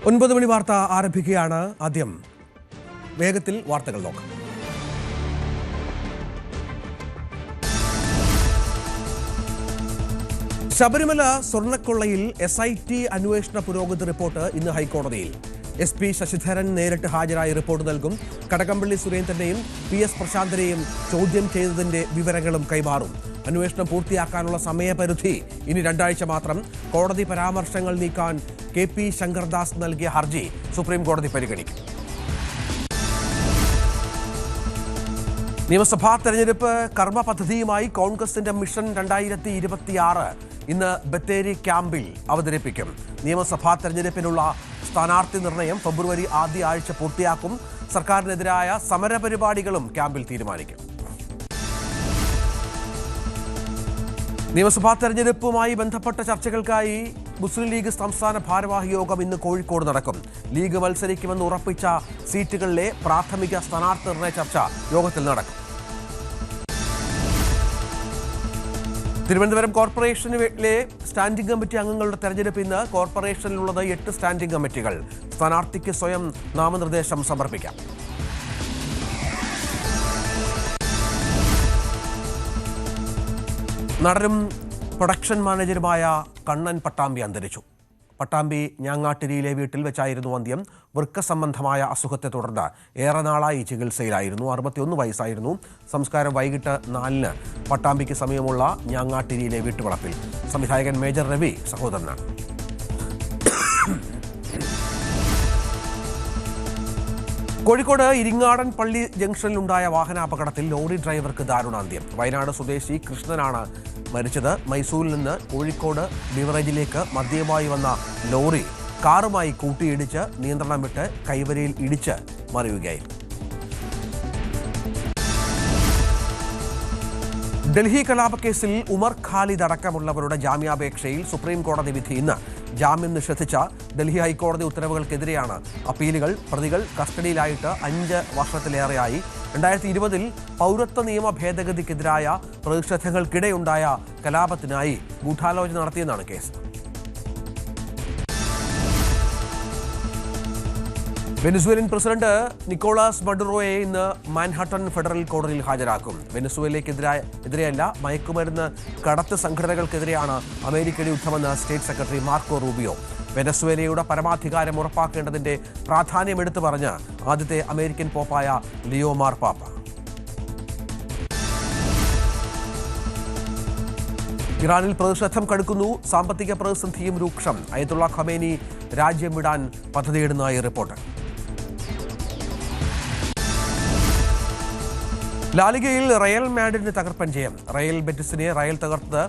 9 മണി വാർത്ത ആരംഭിക്കുകയാണ്. ആദ്യം വേഗത്തിൽ വാർത്തകൾ നോക്കാം. ശബരിമല സ്വർണ്ണക്കൊള്ളയിൽ SIT അന്വേഷണ പുരോഗതി റിപ്പോർട്ട് ഇന്ന് ഹൈക്കോടതിയിൽ. SP ശശിധരൻ നേരിട്ട് ഹാജരായി റിപ്പോർട്ട് നൽകും. കടകംപള്ളി സുരേന്ദ്രനെയും PS പ്രശാന്തനെയും ചോദ്യം ചെയ്തതിന്റെ വിവരങ്ങളും കൈമാറും. അന്വേഷണം പൂർത്തിയാക്കാനുള്ള സമയപരിധി ഇനി 2 ആഴ്ച മാത്രം. കോടതി പരാമർശങ്ങൾ നീക്കാൻ KP ശങ്കർദാസ് നൽകിയ ഹർജി സുപ്രീം കോടതി പരിഗണിക്കും. നിയമസഭാ തെരഞ്ഞെടുപ്പ് കർമ്മ പദ്ധതിയുമായി കോൺഗ്രസിന്റെ മിഷൻ 2026 ഇന്ന് ബത്തേരി ക്യാമ്പിൽ അവതരിപ്പിക്കും. നിയമസഭാ തെരഞ്ഞെടുപ്പിനുള്ള സ്ഥാനാർത്ഥി നിർണയം ഫെബ്രുവരി ആദ്യ ആഴ്ച പൂർത്തിയാക്കും. സർക്കാരിനെതിരായ സമരപരിപാടികളും ക്യാമ്പിൽ തീരുമാനിക്കും. നിയമസഭാ തെരഞ്ഞെടുപ്പുമായി ബന്ധപ്പെട്ട ചർച്ചകൾക്കായി മുസ്ലിം ലീഗ് സംസ്ഥാന ഭാരവാഹി യോഗം ഇന്ന് കോഴിക്കോട് നടക്കും. ലീഗ് മത്സരിക്കുമെന്ന് ഉറപ്പിച്ച സീറ്റുകളിലെ പ്രാഥമിക സ്ഥാനാർത്ഥി നിർണയ ചർച്ച യോഗത്തിൽ നടക്കും. തിരുവനന്തപുരം കോർപ്പറേഷനിലെ സ്റ്റാൻഡിംഗ് കമ്മിറ്റി അംഗങ്ങളുടെ തെരഞ്ഞെടുപ്പ് ഇന്ന്. കോർപ്പറേഷനിലുള്ളത് 8 സ്റ്റാൻഡിംഗ് കമ്മിറ്റികൾ. സ്ഥാനാർത്ഥിക്ക് സ്വയം നാമനിർദ്ദേശം സമർപ്പിക്കാം. നടനും പ്രൊഡക്ഷൻ മാനേജരുമായ കണ്ണൻ പട്ടാമ്പി അന്തരിച്ചു. പട്ടാമ്പി ഞാങ്ങാട്ടിരിയിലെ വീട്ടിൽ വെച്ചായിരുന്നു അന്ത്യം. വൃക്ക സംബന്ധമായ അസുഖത്തെ തുടർന്ന് ഏറെ നാളായി ചികിത്സയിലായിരുന്നു. 61 വയസ്സായിരുന്നു. സംസ്കാരം വൈകിട്ട് 4-ന് പട്ടാമ്പിക്ക് സമീപമുള്ള ഞാങ്ങാട്ടിരിയിലെ വീട്ടുവളപ്പിൽ. സംവിധായകൻ മേജർ രവി സഹോദരനാണ്. കോഴിക്കോട് ഇരിങ്ങാടൻ പള്ളി ജംഗ്ഷനിലുണ്ടായ വാഹനാപകടത്തിൽ ലോറി ഡ്രൈവർക്ക് ദാരുണാന്ത്യം. വയനാട് സ്വദേശി കൃഷ്ണനാണ് മരിച്ചത്. മൈസൂരിൽ നിന്ന് കോഴിക്കോട് ബിവറേജിലേക്ക് മദ്യവുമായി വന്ന ലോറി കാറുമായി കൂട്ടിയിടിച്ച് നിയന്ത്രണം വിട്ട് കൈവരിയിൽ ഇടിച്ച് മറിയുകയായിരുന്നു. ഡൽഹി കലാപക്കേസിൽ ഉമർ ഖാലിദ് അടക്കമുള്ളവരുടെ ജാമ്യാപേക്ഷയിൽ സുപ്രീം കോടതി വിധി ഇന്ന്. ജാമ്യം നിഷേധിച്ച ഡൽഹി ഹൈക്കോടതി ഉത്തരവുകൾക്കെതിരെയാണ് അപ്പീലുകൾ. പ്രതികൾ കസ്റ്റഡിയിലായിട്ട് 5 വർഷത്തിലേറെയായി. 2020-ൽ പൗരത്വ നിയമ ഭേദഗതിക്കെതിരായ പ്രതിഷേധങ്ങൾക്കിടെയുണ്ടായ കലാപത്തിനായി ഗൂഢാലോചന നടത്തിയെന്നാണ് കേസ്. വെനസ്വേലിയൻ പ്രസിഡന്റ് നിക്കോളാസ് മഡുറോയെ ഇന്ന് മാൻഹട്ടൻ ഫെഡറൽ കോടതിയിൽ ഹാജരാക്കും. വെനസ്വേലയ്ക്കെതിരെയല്ല, മയക്കുമരുന്ന് കടത്ത് സംഘടനകൾക്കെതിരെയാണ് അമേരിക്കയുടെ യുദ്ധമെന്ന് സ്റ്റേറ്റ് സെക്രട്ടറി മാർക്കോ റൂബിയോ. വെനസ്വേലയുടെ പരമാധികാരം ഉറപ്പാക്കേണ്ടതിന്റെ പ്രാധാന്യം എടുത്തു പറഞ്ഞ് ആദ്യത്തെ അമേരിക്കൻ പോപ്പായ ലിയോ മാർപാപ്പ. ഇറാനിൽ പ്രതിഷേധം കടുക്കുന്നു. സാമ്പത്തിക പ്രതിസന്ധിയും രൂക്ഷം. അയത്തുള്ള ഖമേനി രാജ്യം വിടാൻ പദ്ധതിയിടുന്നതായി റിപ്പോർട്ട്. ലാലിഗയിൽ റയൽ മാഡ്രിഡിന് തകർപ്പൻ ജയം. റയൽ ബെറ്റിസിനെ റയൽ തകർത്തത്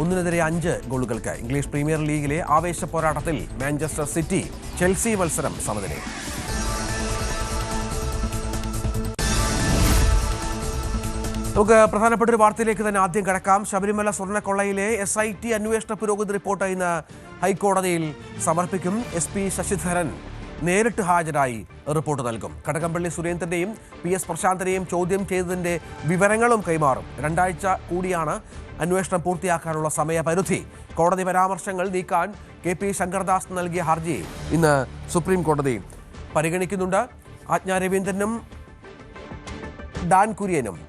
1-5 ഗോളുകൾക്ക്. ഇംഗ്ലീഷ് പ്രീമിയർ ലീഗിലെ ആവേശ പോരാട്ടത്തിൽ മാഞ്ചസ്റ്റർ സിറ്റി ചെൽസി മത്സരം സമനിലയിൽ. നമുക്ക് പ്രധാനപ്പെട്ട ഒരു വാർത്തയിലേക്ക് തന്നെ ആദ്യം കടക്കാം. ശബരിമല സ്വർണ്ണക്കൊള്ളയിലെ SIT അന്വേഷണ പുരോഗതി റിപ്പോർട്ട് ഇന്ന് ഹൈക്കോടതിയിൽ സമർപ്പിക്കും. SP ശശിധരൻ നേരിട്ട് ഹാജരായി റിപ്പോർട്ട് നൽകും. കടകംപള്ളി സുരേന്ദ്രനെയും PS പ്രശാന്തനെയും ചോദ്യം ചെയ്തതിന്റെ വിവരങ്ങളും കൈമാറും. 2 ആഴ്ച കൂടിയാണ് അന്വേഷണം പൂർത്തിയാക്കാനുള്ള സമയപരിധി. കോടതി പരാമർശങ്ങൾ നീക്കാൻ KP ശങ്കർദാസ് നൽകിയ ഹർജി ഇന്ന് സുപ്രീം കോടതി പരിഗണിക്കുന്നുണ്ട്. ആജ്ഞ രവീന്ദ്രനും ഡാൻ കുര്യനും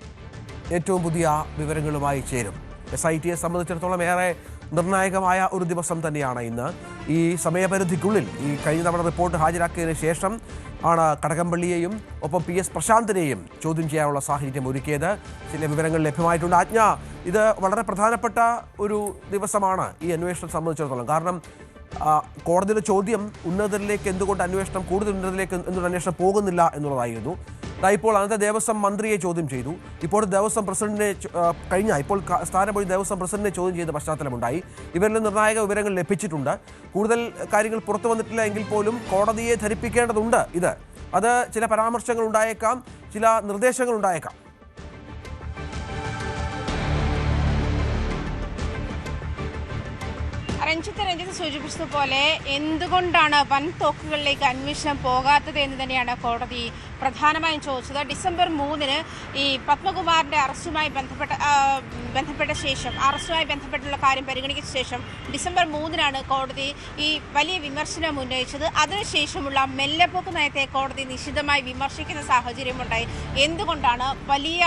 ഏറ്റവും പുതിയ വിവരങ്ങളുമായി ചേരും. SITയെ സംബന്ധിച്ചിടത്തോളം ഏറെ നിർണായകമായ ഒരു ദിവസം തന്നെയാണ് ഇന്ന്. ഈ സമയപരിധിക്കുള്ളിൽ ഈ കഴിഞ്ഞ തവണ റിപ്പോർട്ട് ഹാജരാക്കിയതിന് ശേഷം ആണ് കടകംപള്ളിയെയും ഒപ്പം PS പ്രശാന്തനെയും ചോദ്യം ചെയ്യാനുള്ള സാഹചര്യം ഒരുക്കിയത്. ചില വിവരങ്ങൾ ലഭ്യമായിട്ടുണ്ട്. ആജ്ഞ, ഇത് വളരെ പ്രധാനപ്പെട്ട ഒരു ദിവസമാണ് ഈ അന്വേഷണം സംബന്ധിച്ചിടത്തോളം. കാരണം കോടതിയുടെ ചോദ്യം ഉന്നതരിലേക്ക് എന്തുകൊണ്ട് അന്വേഷണം കൂടുതൽ ഉന്നതരിലേക്ക് എന്തുകൊണ്ട് അന്വേഷണം പോകുന്നില്ല എന്നുള്ളതായിരുന്നു. ഇപ്പോൾ അന്നത്തെ ദേവസ്വം മന്ത്രിയെ ചോദ്യം ചെയ്തു. ഇപ്പോൾ ദേവസ്വം പ്രസിഡന്റിനെ ഇപ്പോൾ സ്ഥാനമൊഴി ദേവസ്വം പ്രസിഡന്റിനെ ചോദ്യം ചെയ്ത പശ്ചാത്തലമുണ്ടായി. ഇവരിൽ നിർണായക വിവരങ്ങൾ ലഭിച്ചിട്ടുണ്ട്. കൂടുതൽ കാര്യങ്ങൾ പുറത്തു വന്നിട്ടില്ല എങ്കിൽ പോലും കോടതിയെ ധരിപ്പിക്കേണ്ടതുണ്ട്. അത് ചില പരാമർശങ്ങൾ ഉണ്ടായേക്കാം, ചില നിർദ്ദേശങ്ങൾ ഉണ്ടായേക്കാം. രഞ്ജിത്ത് സൂചിപ്പിച്ചതുപോലെ എന്തുകൊണ്ടാണ് വൻ തോക്കുകളിലേക്ക് അന്വേഷണം പോകാത്തത് എന്ന് തന്നെയാണ് കോടതി പ്രധാനമായും ചോദിച്ചത്. ഡിസംബർ 3-ന് ഈ പത്മകുമാറിന്റെ അറസ്റ്റുമായി ബന്ധപ്പെട്ട ശേഷം അറസ്റ്റുമായി ബന്ധപ്പെട്ടുള്ള കാര്യം പരിഗണിച്ച ശേഷം ഡിസംബർ 3-നാണ് കോടതി ഈ വലിയ വിമർശനം ഉന്നയിച്ചത്. അതിനുശേഷമുള്ള മെല്ലെപ്പോക്ക് നയത്തെ കോടതി നിശിതമായി വിമർശിക്കുന്ന സാഹചര്യമുണ്ടായി. എന്തുകൊണ്ടാണ് വലിയ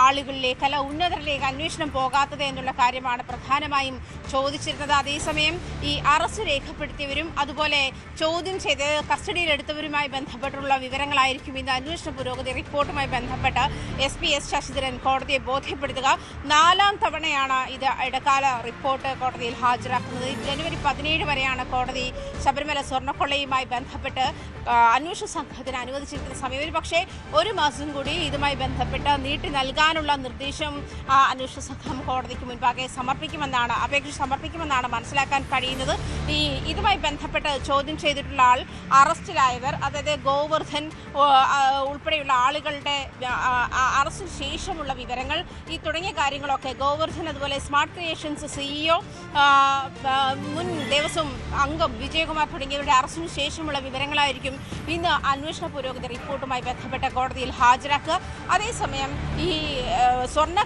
ആളുകളിലേക്ക് അല്ല ഉന്നതരിലേക്ക് അന്വേഷണം പോകാത്തത് എന്നുള്ള കാര്യമാണ് പ്രധാനമായും ചോദിച്ചിരുന്നത്. അതേസമയം ഈ അറസ്റ്റ് രേഖപ്പെടുത്തിയവരും അതുപോലെ ചോദ്യം ചെയ്ത് കസ്റ്റഡിയിലെടുത്തവരുമായി ബന്ധപ്പെട്ടുള്ള വിവരങ്ങളായിരിക്കും ഇന്ന് അന്വേഷണ പുരോഗതി റിപ്പോർട്ടുമായി ബന്ധപ്പെട്ട് SP S ശശിധരൻ കോടതിയെ ബോധ്യപ്പെടുത്തുക. 4ാം തവണയാണ് ഇത് ഇടക്കാല റിപ്പോർട്ട് കോടതിയിൽ ഹാജരാക്കുന്നത്. ജനുവരി 17 വരെയാണ് കോടതി ശബരിമല സ്വർണ്ണക്കൊള്ളയുമായി ബന്ധപ്പെട്ട് അന്വേഷണ സംഘത്തിന് അനുവദിച്ചിരിക്കുന്ന സമയം. പക്ഷേ 1 മാസം കൂടി ഇതുമായി ബന്ധപ്പെട്ട് നീട്ടി നൽകാനുള്ള നിർദ്ദേശം അന്വേഷണ സംഘം കോടതിക്ക് മുൻപാകെ അപേക്ഷ സമർപ്പിക്കുമെന്നാണ് മനസ്സിലാക്കാൻ കഴിയുന്നത്. ഇതുമായി ബന്ധപ്പെട്ട് ചോദ്യം ചെയ്തിട്ടുള്ള ആൾ അറസ്റ്റിലായവർ, അതായത് ഗോവർദ്ധൻ ഉൾപ്പെടെയുള്ള ആളുകളുടെ അറസ്റ്റിന് ശേഷമുള്ള വിവരങ്ങൾ തുടങ്ങിയ കാര്യങ്ങളൊക്കെ ഗോവർദ്ധൻ അതുപോലെ സ്മാർട്ട് ക്രിയേഷൻസ് CEO മുൻ ദേവസ്വം അംഗം വിജയകുമാർ തുടങ്ങിയവരുടെ അറസ്റ്റിന് ശേഷമുള്ള വിവരങ്ങളായിരിക്കും ഇന്ന് അന്വേഷണ പുരോഗതി റിപ്പോർട്ടുമായി ബന്ധപ്പെട്ട കോടതിയിൽ ഹാജരാക്കുക. അതേസമയം ഈ സ്വർണ്ണ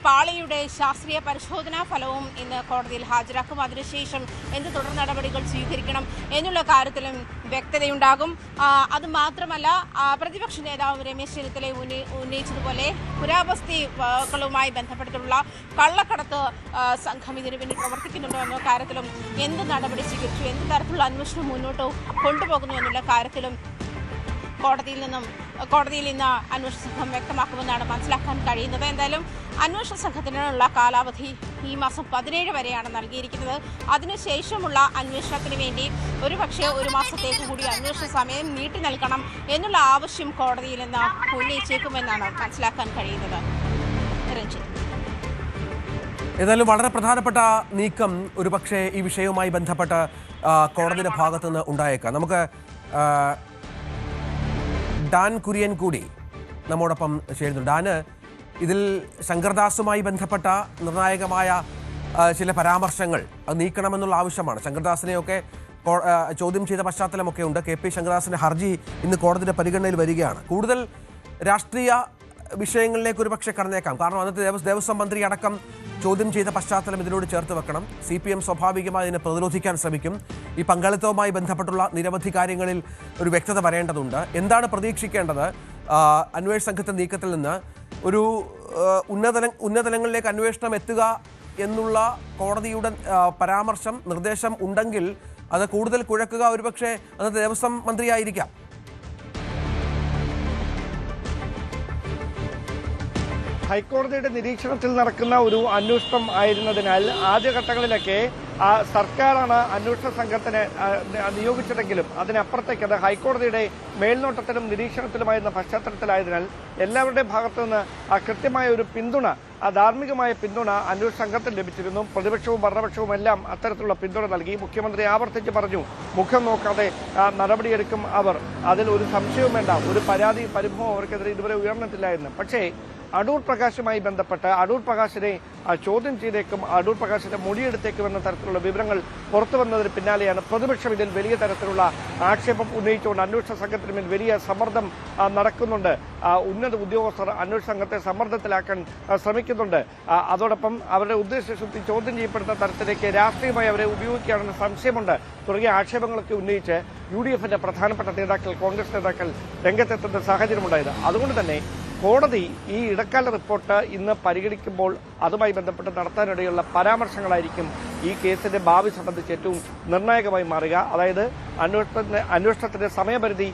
പാളിയുടെ ശാസ്ത്രീയ പരിശോധനാ ഫലവും ഇന്ന് കോടതിയിൽ ഹാജരാക്കും. അതിനുശേഷം എന്ത് തുടർ നടപടികൾ സ്വീകരിക്കണം എന്നുള്ള കാര്യത്തിലും വ്യക്തതയുണ്ടാകും. അതുമാത്രമല്ല, പ്രതിപക്ഷ നേതാവ് രമേശ് ചെന്നിത്തല ഉന്നയിച്ചതുപോലെ പുരാവസ്തുക്കളുമായി ബന്ധപ്പെട്ടുള്ള കള്ളക്കടത്ത് സംഘം ഇതിനു വേണ്ടി പ്രവർത്തിക്കുന്നുണ്ടോ എന്ന കാര്യത്തിലും എന്ത് നടപടി സ്വീകരിച്ചു, എന്ത് തരത്തിലുള്ള അന്വേഷണം മുന്നോട്ട് കൊണ്ടുപോകുന്നു എന്നുള്ള കാര്യത്തിലും കോടതിയിൽ ഇന്ന് അന്വേഷണ സംഘം വ്യക്തമാക്കുമെന്നാണ് മനസ്സിലാക്കാൻ കഴിയുന്നത്. എന്തായാലും അന്വേഷണ സംഘത്തിനുള്ള കാലാവധി ഈ മാസം 17 വരെയാണ് നൽകിയിരിക്കുന്നത്. അതിനുശേഷമുള്ള അന്വേഷണത്തിന് വേണ്ടി ഒരുപക്ഷെ 1 മാസത്തേക്ക് കൂടി അന്വേഷണ സമയം നീട്ടി നൽകണം എന്നുള്ള ആവശ്യം കോടതിയിൽ നിന്ന് ഉന്നയിച്ചേക്കുമെന്നാണ് മനസ്സിലാക്കാൻ കഴിയുന്നത്. രഞ്ജിത്ത്, ഏതായാലും വളരെ പ്രധാനപ്പെട്ട നീക്കം ഒരുപക്ഷെ ഈ വിഷയവുമായി ബന്ധപ്പെട്ട് കോടതിയുടെ ഭാഗത്തുനിന്ന് ഉണ്ടായേക്കാം. നമുക്ക് ഡാൻ കുര്യൻ കൂടി നമ്മോടൊപ്പം ചേരുന്നു. ഡാന്, ഇതിൽ ശങ്കർദാസുമായി ബന്ധപ്പെട്ട നിർണായകമായ ചില പരാമർശങ്ങൾ അത് നീക്കണമെന്നുള്ള ആവശ്യമാണ്. ശങ്കർദാസിനെയൊക്കെ ചോദ്യം ചെയ്ത പശ്ചാത്തലമൊക്കെ ഉണ്ട്. KP ശങ്കർദാസിന്റെ ഹർജി ഇന്ന് കോടതിയുടെ പരിഗണനയിൽ വരികയാണ്. കൂടുതൽ രാഷ്ട്രീയ വിഷയങ്ങളിലേക്ക് ഒരുപക്ഷെ കടന്നേക്കാം. കാരണം അന്നത്തെ ദേവസ്വം മന്ത്രി അടക്കം ചോദ്യം ചെയ്ത പശ്ചാത്തലം ഇതിനോട് ചേർത്ത് വെക്കണം. CPM സ്വാഭാവികമായി ഇതിനെ പ്രതിരോധിക്കാൻ ശ്രമിക്കും. ഈ പങ്കാളിത്തവുമായി ബന്ധപ്പെട്ടുള്ള നിരവധി കാര്യങ്ങളിൽ ഒരു വ്യക്തത വരേണ്ടതുണ്ട്. എന്താണ് പ്രതീക്ഷിക്കേണ്ടത് അന്വേഷണ സംഘത്തെ നീക്കത്തിൽ നിന്ന്? ഒരു ഉന്നതലങ്ങളിലേക്ക് അന്വേഷണം എത്തുക എന്നുള്ള കോടതിയുടെ പരാമർശം, നിർദ്ദേശം ഉണ്ടെങ്കിൽ അത് കൂടുതൽ കുഴക്കുക ഒരുപക്ഷെ അന്നത്തെ ദേവസ്വം മന്ത്രിയായിരിക്കാം. ഹൈക്കോടതിയുടെ നിരീക്ഷണത്തിൽ നടക്കുന്ന ഒരു അന്വേഷണം ആയിരുന്നതിനാൽ ആദ്യഘട്ടങ്ങളിലൊക്കെ സർക്കാരാണ് അന്വേഷണ സംഘത്തിന് നിയോഗിച്ചതെങ്കിലും അതിനപ്പുറത്തേക്ക് അത് ഹൈക്കോടതിയുടെ മേൽനോട്ടത്തിലും നിരീക്ഷണത്തിലുമായിരുന്ന പശ്ചാത്തലത്തിലായതിനാൽ എല്ലാവരുടെയും ഭാഗത്തുനിന്ന് കൃത്യമായ ഒരു പിന്തുണ, ധാർമ്മികമായ പിന്തുണ അന്വേഷണ സംഘത്തിന് ലഭിച്ചിരുന്നു. പ്രതിപക്ഷവും ഭരണപക്ഷവും എല്ലാം അത്തരത്തിലുള്ള പിന്തുണ നൽകി. മുഖ്യമന്ത്രി ആവർത്തിച്ച് പറഞ്ഞു, മുഖം നോക്കാതെ നടപടിയെടുക്കും അവർ. അതിൽ ഒരു സംശയവും വേണ്ട. ഒരു പരാതി പരിഭവം അവർക്കെതിരെ ഇതുവരെ ഉയർന്നിട്ടില്ല എന്ന്. പക്ഷേ അടൂർ പ്രകാശുമായി ബന്ധപ്പെട്ട് അടൂർ പ്രകാശിനെ ചോദ്യം ചെയ്തേക്കും, അടൂർ പ്രകാശിന്റെ മൊഴിയെടുത്തേക്കും എന്ന തരത്തിലുള്ള വിവരങ്ങൾ പുറത്തു വന്നതിന് പിന്നാലെയാണ് പ്രതിപക്ഷം ഇതിൽ വലിയ തരത്തിലുള്ള ആക്ഷേപം ഉന്നയിച്ചുകൊണ്ട് അന്വേഷണ സംഘത്തിന് മേൽ വലിയ സമ്മർദ്ദം നടക്കുന്നുണ്ട്. ഉന്നത ഉദ്യോഗസ്ഥർ അന്വേഷണ സംഘത്തെ സമ്മർദ്ദത്തിലാക്കാൻ ശ്രമിക്കുന്നുണ്ട്. അതോടൊപ്പം അവരുടെ ഉദ്ദേശശുദ്ധി ചോദ്യം ചെയ്യപ്പെടുന്ന തരത്തിലേക്ക് രാഷ്ട്രീയമായി അവരെ ഉപയോഗിക്കുകയാണെന്ന് സംശയമുണ്ട് തുടങ്ങിയ ആക്ഷേപങ്ങളൊക്കെ ഉന്നയിച്ച് UDFന്റെ പ്രധാനപ്പെട്ട നേതാക്കൾ, കോൺഗ്രസ് നേതാക്കൾ രംഗത്തെത്തുന്ന സാഹചര്യമുണ്ടായത്. അതുകൊണ്ട് തന്നെ കോടതി ഈ ഇടക്കാല റിപ്പോർട്ട് ഇന്ന് പരിഗണിക്കുമ്പോൾ അതുമായി ബന്ധപ്പെട്ട് നടത്താനിടയുള്ള പരാമർശങ്ങളായിരിക്കും ഈ കേസിന്റെ ഭാവി സംബന്ധിച്ച് ഏറ്റവും നിർണായകമായി മാറുക. അതായത് അന്വേഷണത്തിന്റെ സമയപരിധി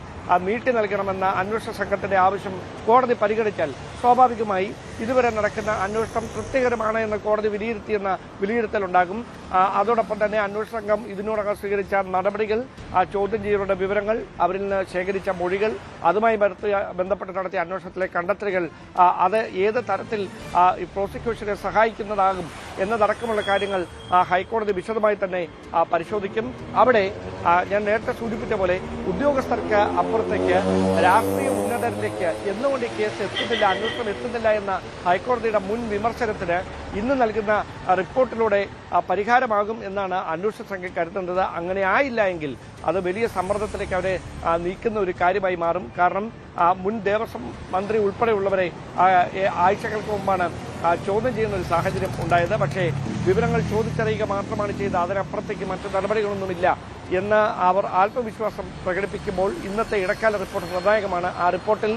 നീട്ടി നൽകണമെന്ന അന്വേഷണ സംഘത്തിന്റെ ആവശ്യം കോടതി പരിഗണിച്ചാൽ സ്വാഭാവികമായി ഇതുവരെ നടക്കുന്ന അന്വേഷണം തൃപ്തികരമാണ് എന്ന് കോടതി വിലയിരുത്തിയെന്ന വിലയിരുത്തലുണ്ടാകും. അതോടൊപ്പം തന്നെ അന്വേഷണ സംഘം ഇതിനോടകം സ്വീകരിച്ച നടപടികൾ, ചോദ്യം ചെയ്യലുടെ വിവരങ്ങൾ, അവരിൽ നിന്ന് ശേഖരിച്ച മൊഴികൾ, അതുമായി ബന്ധപ്പെട്ട് നടത്തിയ അന്വേഷണത്തിലെ കണ്ടെത്തലുകൾ, അത് ഏത് തരത്തിൽ പ്രോസിക്യൂഷനെ സഹായിക്കുന്നതാകും എന്നതടക്കമുള്ള കാര്യങ്ങൾ ഹൈക്കോടതി വിശദമായി തന്നെ പരിശോധിക്കും. അവിടെ ഞാൻ നേരത്തെ സൂചിപ്പിച്ച പോലെ ഉദ്യോഗസ്ഥർക്ക് അപ്പുറത്തേക്ക് രാഷ്ട്രീയ ഉന്നതരിലേക്ക് എന്നുകൊണ്ട് ഈ കേസ് എത്തുന്നില്ല, അന്വേഷണം എത്തുന്നില്ല എന്ന ഹൈക്കോടതിയുടെ മുൻ വിമർശനത്തിന് ഇന്ന് നൽകുന്ന റിപ്പോർട്ടിലൂടെ പരിഹാരമാകും എന്നാണ് അന്വേഷണ സംഘം കരുതുന്നത്. അങ്ങനെ ആയില്ല എങ്കിൽ അത് വലിയ സമ്മർദ്ദത്തിലേക്ക് അവരെ നീക്കുന്ന ഒരു കാര്യമായി മാറും. കാരണം മുൻ ദേവസ്വം മന്ത്രി ഉൾപ്പെടെയുള്ളവരെ ആഴ്ചകൾക്ക് മുമ്പാണ് ചോദ്യം ചെയ്യുന്ന ഒരു സാഹചര്യം ഉണ്ടായത്. പക്ഷേ വിവരങ്ങൾ ചോദിച്ചറിയുക മാത്രമാണ് ചെയ്തത്, അതിനപ്പുറത്തേക്ക് മറ്റു നടപടികളൊന്നുമില്ല എന്ന് അവർ ആത്മവിശ്വാസം പ്രകടിപ്പിക്കുമ്പോൾ ഇന്നത്തെ ഇടക്കാല റിപ്പോർട്ട് നിർണായകമാണ്. ആ റിപ്പോർട്ടിൽ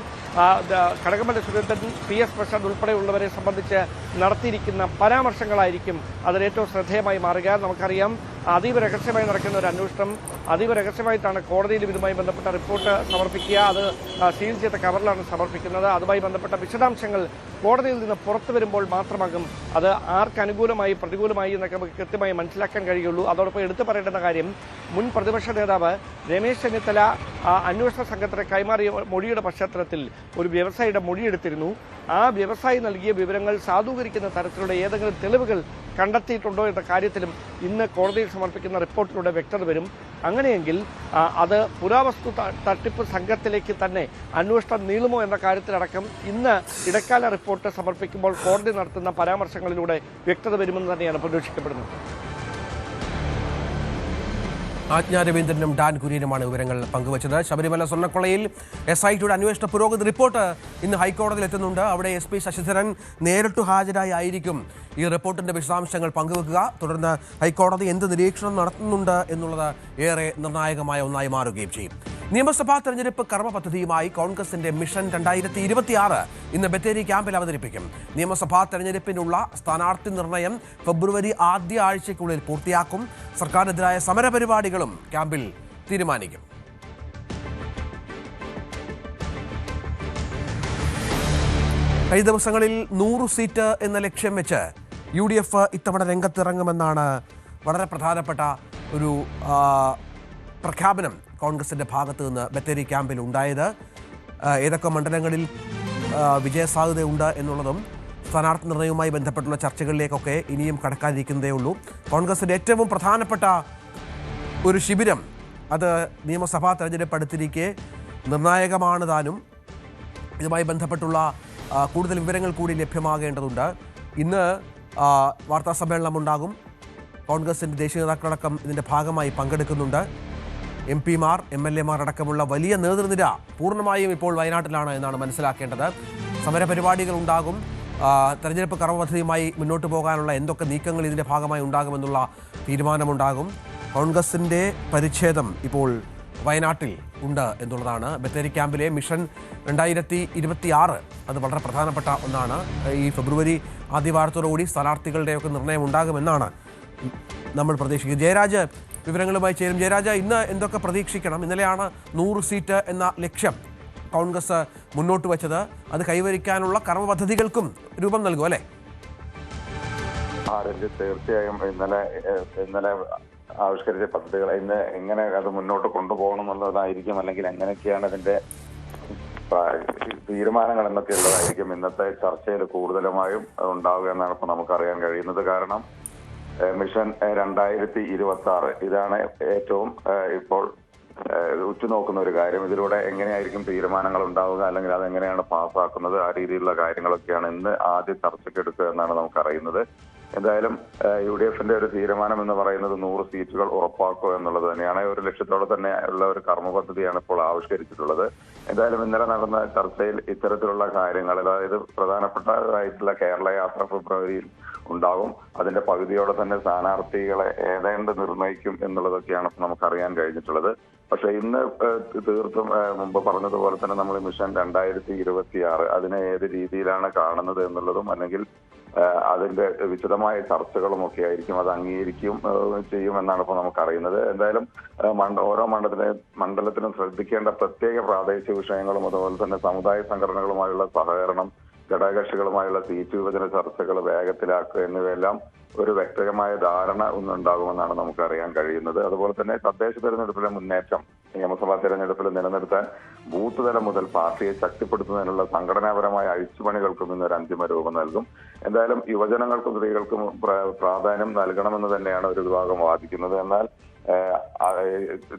കടകംപള്ളി സുരേന്ദ്രൻ, PS പ്രസാദ് ഉൾപ്പെടെയുള്ളവരെ സംബന്ധിച്ച് നടത്തിയിരിക്കുന്ന പരാമർശങ്ങളായിരിക്കും അതിലേറ്റവും ശ്രദ്ധേയമായി മാറുക. നമുക്കറിയാം, അതീവ രഹസ്യമായി നടക്കുന്ന ഒരു അന്വേഷണം, അതീവ രഹസ്യമായിട്ടാണ് കോടതിയിൽ ഇതുമായി ബന്ധപ്പെട്ട റിപ്പോർട്ട് സമർപ്പിക്കുക. അത് സീൽ ചെയ്ത കവറിലാണ് സമർപ്പിക്കുന്നത്. അതുമായി ബന്ധപ്പെട്ട വിശദാംശങ്ങൾ കോടതിയിൽ നിന്ന് പുറത്തു വരുമ്പോൾ മാത്രമാകും അത് ആർക്ക് അനുകൂലമായി പ്രതികൂലമായി എന്നൊക്കെ നമുക്ക് കൃത്യമായി മനസ്സിലാക്കാൻ കഴിയുള്ളൂ. അതോടൊപ്പം എടുത്തു പറയേണ്ടുന്ന കാര്യം, മുൻ പ്രതിപക്ഷ നേതാവ് രമേശ് ചെന്നിത്തല അന്വേഷണ സംഘത്തിന് കൈമാറിയ മൊഴിയുടെ പശ്ചാത്തലത്തിൽ ഒരു വ്യവസായിയുടെ മൊഴിയെടുത്തിരുന്നു. ആ വ്യവസായി നൽകിയ വിവരങ്ങൾ സാധൂകരിക്കുന്ന തരത്തിലുള്ള ഏതെങ്കിലും തെളിവുകൾ കണ്ടെത്തിയിട്ടുണ്ടോ എന്ന കാര്യത്തിലും ഇന്ന് കോടതിയിൽ സമർപ്പിക്കുന്ന റിപ്പോർട്ടിലൂടെ വ്യക്തത വരും. അങ്ങനെയെങ്കിൽ അത് പുരാവസ്തു തട്ടിപ്പ് സംഘത്തിലേക്ക് തന്നെ അന്വേഷണം നീളുമോ എന്ന കാര്യത്തിലടക്കം ഇന്ന് ഇടക്കാല റിപ്പോർട്ട് സമർപ്പിക്കുമ്പോൾ കോടതി നടത്തുന്ന പരാമർശങ്ങളിലൂടെ വ്യക്തത വരുമെന്ന് തന്നെയാണ് പ്രതീക്ഷിക്കപ്പെടുന്നത്. ആജ്ഞ രവീന്ദ്രനും ഡാൻ കുര്യനുമാണ് വിവരങ്ങൾ പങ്കുവച്ചത്. ശബരിമല സ്വർണ്ണക്കൊള്ളയിൽ SITയുടെ അന്വേഷണ പുരോഗതി റിപ്പോർട്ട് ഇന്ന് ഹൈക്കോടതിയിൽ എത്തുന്നുണ്ട്. അവിടെ SP ശശിധരൻ നേരിട്ട് ഹാജരായി ആയിരിക്കും ഈ റിപ്പോർട്ടിന്റെ വിശദാംശങ്ങൾ പങ്കുവെക്കുക. തുടർന്ന് ഹൈക്കോടതി എന്ത് നിരീക്ഷണം നടത്തുന്നുണ്ട് എന്നുള്ളത് ഏറെ നിർണായകമായ ഒന്നായി മാറുകയും ചെയ്യും. നിയമസഭാ തെരഞ്ഞെടുപ്പ് കർമ്മ പദ്ധതിയുമായി കോൺഗ്രസിന്റെ മിഷൻ 2026 ഇന്ന് ബത്തേരി ക്യാമ്പിൽ അവതരിപ്പിക്കും. നിയമസഭാ തെരഞ്ഞെടുപ്പിനുള്ള സ്ഥാനാർത്ഥി നിർണയം ഫെബ്രുവരി ആദ്യ ആഴ്ചയ്ക്കുള്ളിൽ പൂർത്തിയാക്കും. സർക്കാരിനെതിരായ സമരപരിപാടികളും ക്യാമ്പിൽ തീരുമാനിക്കും. കഴിഞ്ഞ ദിവസങ്ങളിൽ 100 സീറ്റ് എന്ന ലക്ഷ്യം വെച്ച് UDF ഇത്തവണ രംഗത്തിറങ്ങുമെന്നാണ് വളരെ പ്രധാനപ്പെട്ട ഒരു പ്രഖ്യാപനം കോൺഗ്രസിന്റെ ഭാഗത്ത് നിന്ന് ബത്തേരി ക്യാമ്പിൽ ഉണ്ടായത്. ഏതൊക്കെ മണ്ഡലങ്ങളിൽ വിജയസാധ്യതയുണ്ട് എന്നുള്ളതും സ്ഥാനാർത്ഥി നിർണയവുമായി ബന്ധപ്പെട്ടുള്ള ചർച്ചകളിലേക്കൊക്കെ ഇനിയും കടക്കാതിരിക്കുന്നതേ ഉള്ളൂ. കോൺഗ്രസിന്റെ ഏറ്റവും പ്രധാനപ്പെട്ട ഒരു ശിബിരം അത് നിയമസഭാ തെരഞ്ഞെടുപ്പ് അടുത്തിരിക്കെ നിർണായകമാണ് താനും. ഇതുമായി ബന്ധപ്പെട്ടുള്ള കൂടുതൽ വിവരങ്ങൾ കൂടി ലഭ്യമാകേണ്ടതുണ്ട്. ഇന്ന് വാർത്താ സമ്മേളനം ഉണ്ടാകും. കോൺഗ്രസിൻ്റെ ദേശീയ നേതാക്കളടക്കം ഇതിൻ്റെ ഭാഗമായി പങ്കെടുക്കുന്നുണ്ട്. MP-മാർ, MLA-മാർ അടക്കമുള്ള വലിയ നേതൃനിര പൂർണ്ണമായും ഇപ്പോൾ വയനാട്ടിലാണ് എന്നാണ് മനസ്സിലാക്കേണ്ടത്. സമരപരിപാടികൾ ഉണ്ടാകും. തെരഞ്ഞെടുപ്പ് കർമ്മ പദ്ധതിയുമായി മുന്നോട്ട് പോകാനുള്ള എന്തൊക്കെ നീക്കങ്ങൾ ഇതിൻ്റെ ഭാഗമായി ഉണ്ടാകുമെന്നുള്ള തീരുമാനമുണ്ടാകും. കോൺഗ്രസിൻ്റെ പരിച്ഛേദം ഇപ്പോൾ വയനാട്ടിൽ ഉണ്ട് എന്നുള്ളതാണ്. ബത്തേരി ക്യാമ്പിലെ മിഷൻ 2026 അത് വളരെ പ്രധാനപ്പെട്ട ഒന്നാണ്. ഈ ഫെബ്രുവരി ആദ്യവാരത്തോടുകൂടി സ്ഥാനാർത്ഥികളുടെയൊക്കെ നിർണയം ഉണ്ടാകുമെന്നാണ് നമ്മൾ പ്രതീക്ഷിക്കുന്നത്. ജയരാജ് വിവരങ്ങളുമായി ചേരും. ജയരാജ്, ഇന്ന് എന്തൊക്കെ പ്രതീക്ഷിക്കണം? ഇന്നലെയാണ് 100 സീറ്റ് എന്ന ലക്ഷ്യം കോൺഗ്രസ് മുന്നോട്ട് വെച്ചത്. അത് കൈവരിക്കാനുള്ള കർമ്മ പദ്ധതികൾക്കും രൂപം നൽകും അല്ലേ? തീർച്ചയായും ഇന്നലെ ആവിഷ്കരിച്ച പദ്ധതികൾ ഇന്ന് എങ്ങനെ അത് മുന്നോട്ട് കൊണ്ടുപോകണം എന്നുള്ളതായിരിക്കും, അല്ലെങ്കിൽ എങ്ങനെയൊക്കെയാണ് അതിന്റെ തീരുമാനങ്ങൾ എന്നൊക്കെ ഉള്ളതായിരിക്കും ഇന്നത്തെ ചർച്ചയിൽ കൂടുതലുമായും ഉണ്ടാവുക എന്നാണ് ഇപ്പൊ നമുക്കറിയാൻ കഴിയുന്നത്. കാരണം മിഷൻ 2026 ഇതാണ് ഏറ്റവും ഇപ്പോൾ ഉറ്റുനോക്കുന്ന ഒരു കാര്യം. ഇതിലൂടെ എങ്ങനെയായിരിക്കും തീരുമാനങ്ങൾ ഉണ്ടാവുക, അല്ലെങ്കിൽ അതെങ്ങനെയാണ് പാസ്സാക്കുന്നത്, ആ രീതിയിലുള്ള കാര്യങ്ങളൊക്കെയാണ് ഇന്ന് ആദ്യ ചർച്ചയ്ക്കെടുക്കുക എന്നാണ് നമുക്കറിയുന്നത്. എന്തായാലും UDFന്റെ ഒരു തീരുമാനം എന്ന് പറയുന്നത് 100 സീറ്റുകൾ ഉറപ്പാക്കുക എന്നുള്ളത് തന്നെയാണ്. ഒരു ലക്ഷ്യത്തോടെ തന്നെ ഉള്ള ഒരു കർമ്മ പദ്ധതിയാണ് ഇപ്പോൾ ആവിഷ്കരിച്ചിട്ടുള്ളത്. എന്തായാലും ഇന്നലെ നടന്ന ചർച്ചയിൽ ഇത്തരത്തിലുള്ള കാര്യങ്ങൾ, അതായത് പ്രധാനപ്പെട്ടതായിട്ടുള്ള കേരള യാത്ര ഫെബ്രുവരിയിൽ ഉണ്ടാകും. അതിന്റെ പകുതിയോടെ തന്നെ സ്ഥാനാർത്ഥികളെ ഏതാണ്ട് നിർണ്ണയിക്കും എന്നുള്ളതൊക്കെയാണ് നമുക്കറിയാൻ കഴിഞ്ഞിട്ടുള്ളത്. പക്ഷെ ഇന്ന് തീർത്തും മുമ്പ് പറഞ്ഞതുപോലെ തന്നെ നമ്മൾ മിഷൻ 2026 അതിനെ ഏത് രീതിയിലാണ് കാണുന്നത് എന്നുള്ളതും, അല്ലെങ്കിൽ അതിന്റെ വിശദമായ ചർച്ചകളും ഒക്കെ ആയിരിക്കും. അത് അംഗീകരിക്കും ചെയ്യുമെന്നാണ് ഇപ്പോൾ നമുക്കറിയുന്നത്. എന്തായാലും ഓരോ മണ്ഡലത്തിനും ശ്രദ്ധിക്കേണ്ട പ്രത്യേക പ്രാദേശിക വിഷയങ്ങളും, അതുപോലെ തന്നെ സമുദായ സംഘടനകളുമായുള്ള സഹകരണം, ഘടകകക്ഷികളുമായുള്ള സീറ്റ് വിഭജന ചർച്ചകൾ വേഗത്തിലാക്കുക എന്നിവയെല്ലാം ഒരു വ്യക്തമായ ധാരണ ഉണ്ടാകുമെന്നാണ് നമുക്കറിയാൻ കഴിയുന്നത്. അതുപോലെ തന്നെ തദ്ദേശ തെരഞ്ഞെടുപ്പിലെ മുന്നേറ്റം നിയമസഭാ തെരഞ്ഞെടുപ്പിൽ നിലനിർത്താൻ ബൂത്ത് തലം മുതൽ പാർട്ടിയെ ശക്തിപ്പെടുത്തുന്നതിനുള്ള സംഘടനാപരമായ അഴിച്ചുപണികൾക്കും ഇന്നൊരു അന്തിമ രൂപം നൽകും. എന്തായാലും യുവജനങ്ങൾക്കും സ്ത്രീകൾക്കും പ്രാധാന്യം നൽകണമെന്ന് തന്നെയാണ് ഒരു വിഭാഗം വാദിക്കുന്നത്. എന്നാൽ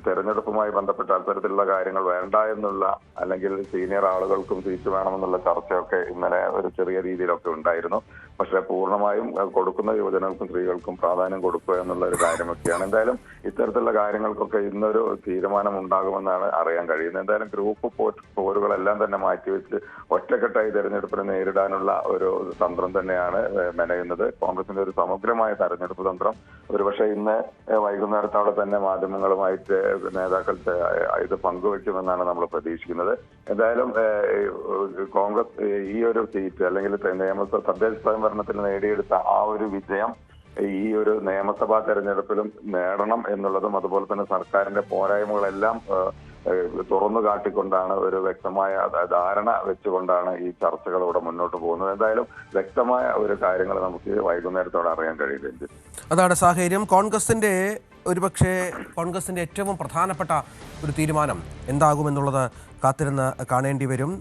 തെരഞ്ഞെടുപ്പുമായി ബന്ധപ്പെട്ട അത്തരത്തിലുള്ള കാര്യങ്ങൾ വേണ്ട എന്നുള്ള, അല്ലെങ്കിൽ സീനിയർ ആളുകൾക്കും സീറ്റ് വേണമെന്നുള്ള ചർച്ചയൊക്കെ ഇന്നലെ ഒരു ചെറിയ രീതിയിലൊക്കെ ഉണ്ടായിരുന്നു. പക്ഷെ പൂർണ്ണമായും കൊടുക്കുന്ന യുവജനങ്ങൾക്കും സ്ത്രീകൾക്കും പ്രാധാന്യം കൊടുക്കുക എന്നുള്ള ഒരു കാര്യമൊക്കെയാണ്. എന്തായാലും ഇത്തരത്തിലുള്ള കാര്യങ്ങൾക്കൊക്കെ ഇന്നൊരു തീരുമാനം ഉണ്ടാകുമെന്നാണ് അറിയാൻ കഴിയുന്നത്. എന്തായാലും ഗ്രൂപ്പ് പോരുകളെല്ലാം തന്നെ മാറ്റിവെച്ച് ഒറ്റക്കെട്ടായി തെരഞ്ഞെടുപ്പിനെ നേരിടാനുള്ള ഒരു തന്ത്രം തന്നെയാണ് മെനയുന്നത്. കോൺഗ്രസിന്റെ ഒരു സമഗ്രമായ തെരഞ്ഞെടുപ്പ് തന്ത്രം ഒരുപക്ഷെ ഇന്ന് വൈകുന്നേരത്തോടെ തന്നെ മാധ്യമങ്ങളുമായിട്ട് നേതാക്കൾ ഇത് പങ്കുവെക്കുമെന്നാണ് നമ്മൾ പ്രതീക്ഷിക്കുന്നത്. എന്തായാലും കോൺഗ്രസ് ഈ ഒരു സീറ്റ് അല്ലെങ്കിൽ തദ്ദേശ സ്വയംഭരണത്തിൽ നേടിയെടുത്ത ആ ഒരു വിജയം ഈ ഒരു നിയമസഭാ തെരഞ്ഞെടുപ്പിലും നേടണം എന്നുള്ളതും, അതുപോലെ തന്നെ സർക്കാരിന്റെ പോരായ്മകളെല്ലാം തുറന്നു കാട്ടിക്കൊണ്ടാണ്, ഒരു വ്യക്തമായ ധാരണ വെച്ചുകൊണ്ടാണ് ഈ ചർച്ചകൾ ഇവിടെ മുന്നോട്ട് പോകുന്നത്. എന്തായാലും വ്യക്തമായ ഒരു കാര്യങ്ങൾ നമുക്ക് വൈകുന്നേരത്തോടെ അറിയാൻ കഴിയില്ല. അതാണ് സാഹചര്യം. കോൺഗ്രസിന്റെ ഏറ്റവും പ്രധാനപ്പെട്ട ഒരു തീരുമാനം എന്താകുമെന്നുള്ളത് കാത്തിരുന്ന് കാണേണ്ടി വരും.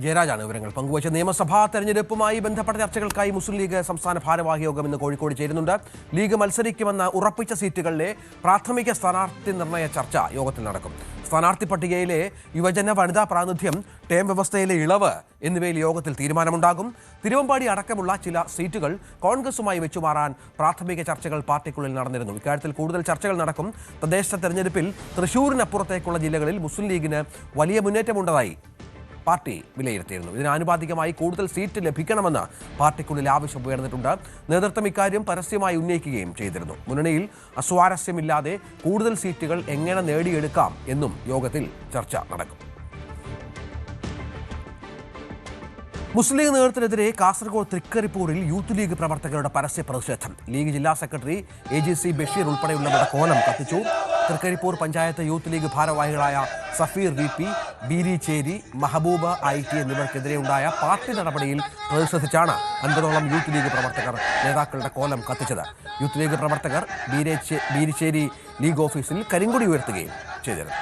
ജയരാജാണ് വിവരങ്ങൾ പങ്കുവച്ചത്. നിയമസഭാ തെരഞ്ഞെടുപ്പുമായി ബന്ധപ്പെട്ട ചർച്ചകൾക്കായി മുസ്ലിം ലീഗ് സംസ്ഥാന ഭാരവാഹി യോഗം ഇന്ന് കോഴിക്കോട് ചേരുന്നുണ്ട്. ലീഗ് മത്സരിക്കുമെന്ന് ഉറപ്പിച്ച സീറ്റുകളിലെ പ്രാഥമിക സ്ഥാനാർത്ഥി നിർണയ ചർച്ച യോഗത്തിൽ നടക്കും. സ്ഥാനാർത്ഥി പട്ടികയിലെ യുവജന വനിതാ പ്രാതിനിധ്യം, ടേം വ്യവസ്ഥയിലെ ഇളവ് എന്നിവയിൽ യോഗത്തിൽ തീരുമാനമുണ്ടാകും. തിരുവമ്പാടി അടക്കമുള്ള ചില സീറ്റുകൾ കോൺഗ്രസുമായി വെച്ചുമാറാൻ പ്രാഥമിക ചർച്ചകൾ പാർട്ടിക്കുള്ളിൽ നടന്നിരുന്നു. ഇക്കാര്യത്തിൽ കൂടുതൽ ചർച്ചകൾ നടക്കും. തദ്ദേശ തെരഞ്ഞെടുപ്പിൽ തൃശൂരിനപ്പുറത്തേക്കുള്ള ജില്ലകളിൽ മുസ്ലിം ലീഗിന് വലിയ മുന്നേറ്റമുണ്ടതായി പാർട്ടി വിലയിരുത്തിയിരുന്നു. ഇതിനാനുപാതികമായി കൂടുതൽ സീറ്റ് ലഭിക്കണമെന്ന് പാർട്ടിക്കുള്ളിൽ ആവശ്യം ഉയർന്നിട്ടുണ്ട്. നേതൃത്വം ഇക്കാര്യം പരസ്യമായി ഉന്നയിക്കുകയും ചെയ്തിരുന്നു. മുന്നണിയിൽ അസ്വാരസ്യമില്ലാതെ കൂടുതൽ സീറ്റുകൾ എങ്ങനെ നേടിയെടുക്കാം എന്നും യോഗത്തിൽ ചർച്ച നടക്കും. മുസ്ലിം ലീഗ് നേതൃത്വത്തിനെതിരെ കാസർഗോഡ് തൃക്കരിപ്പൂരിൽ യൂത്ത് ലീഗ് പ്രവർത്തകരുടെ പരസ്യ പ്രതിഷേധം. ലീഗ് ജില്ലാ സെക്രട്ടറി AGC ബഷീർ ഉൾപ്പെടെയുള്ളവരുടെ കോലം കത്തിച്ചു. തൃക്കരിപ്പൂർ പഞ്ചായത്ത് യൂത്ത് ലീഗ് ഭാരവാഹികളായ സഫീർ VP, ബീരിച്ചേരി, മഹബൂബ് IT എന്നിവർക്കെതിരെ ഉണ്ടായ പാർട്ടി നടപടിയിൽ പ്രതിഷേധിച്ചാണ് 50ഓളം യൂത്ത് ലീഗ് പ്രവർത്തകർ നേതാക്കളുടെ കോലം കത്തിച്ചത്. യൂത്ത് ലീഗ് പ്രവർത്തകർ ബീരിച്ചേരി ലീഗ് ഓഫീസിൽ കരിങ്കൊടി ഉയർത്തുകയും ചെയ്തിരുന്നു.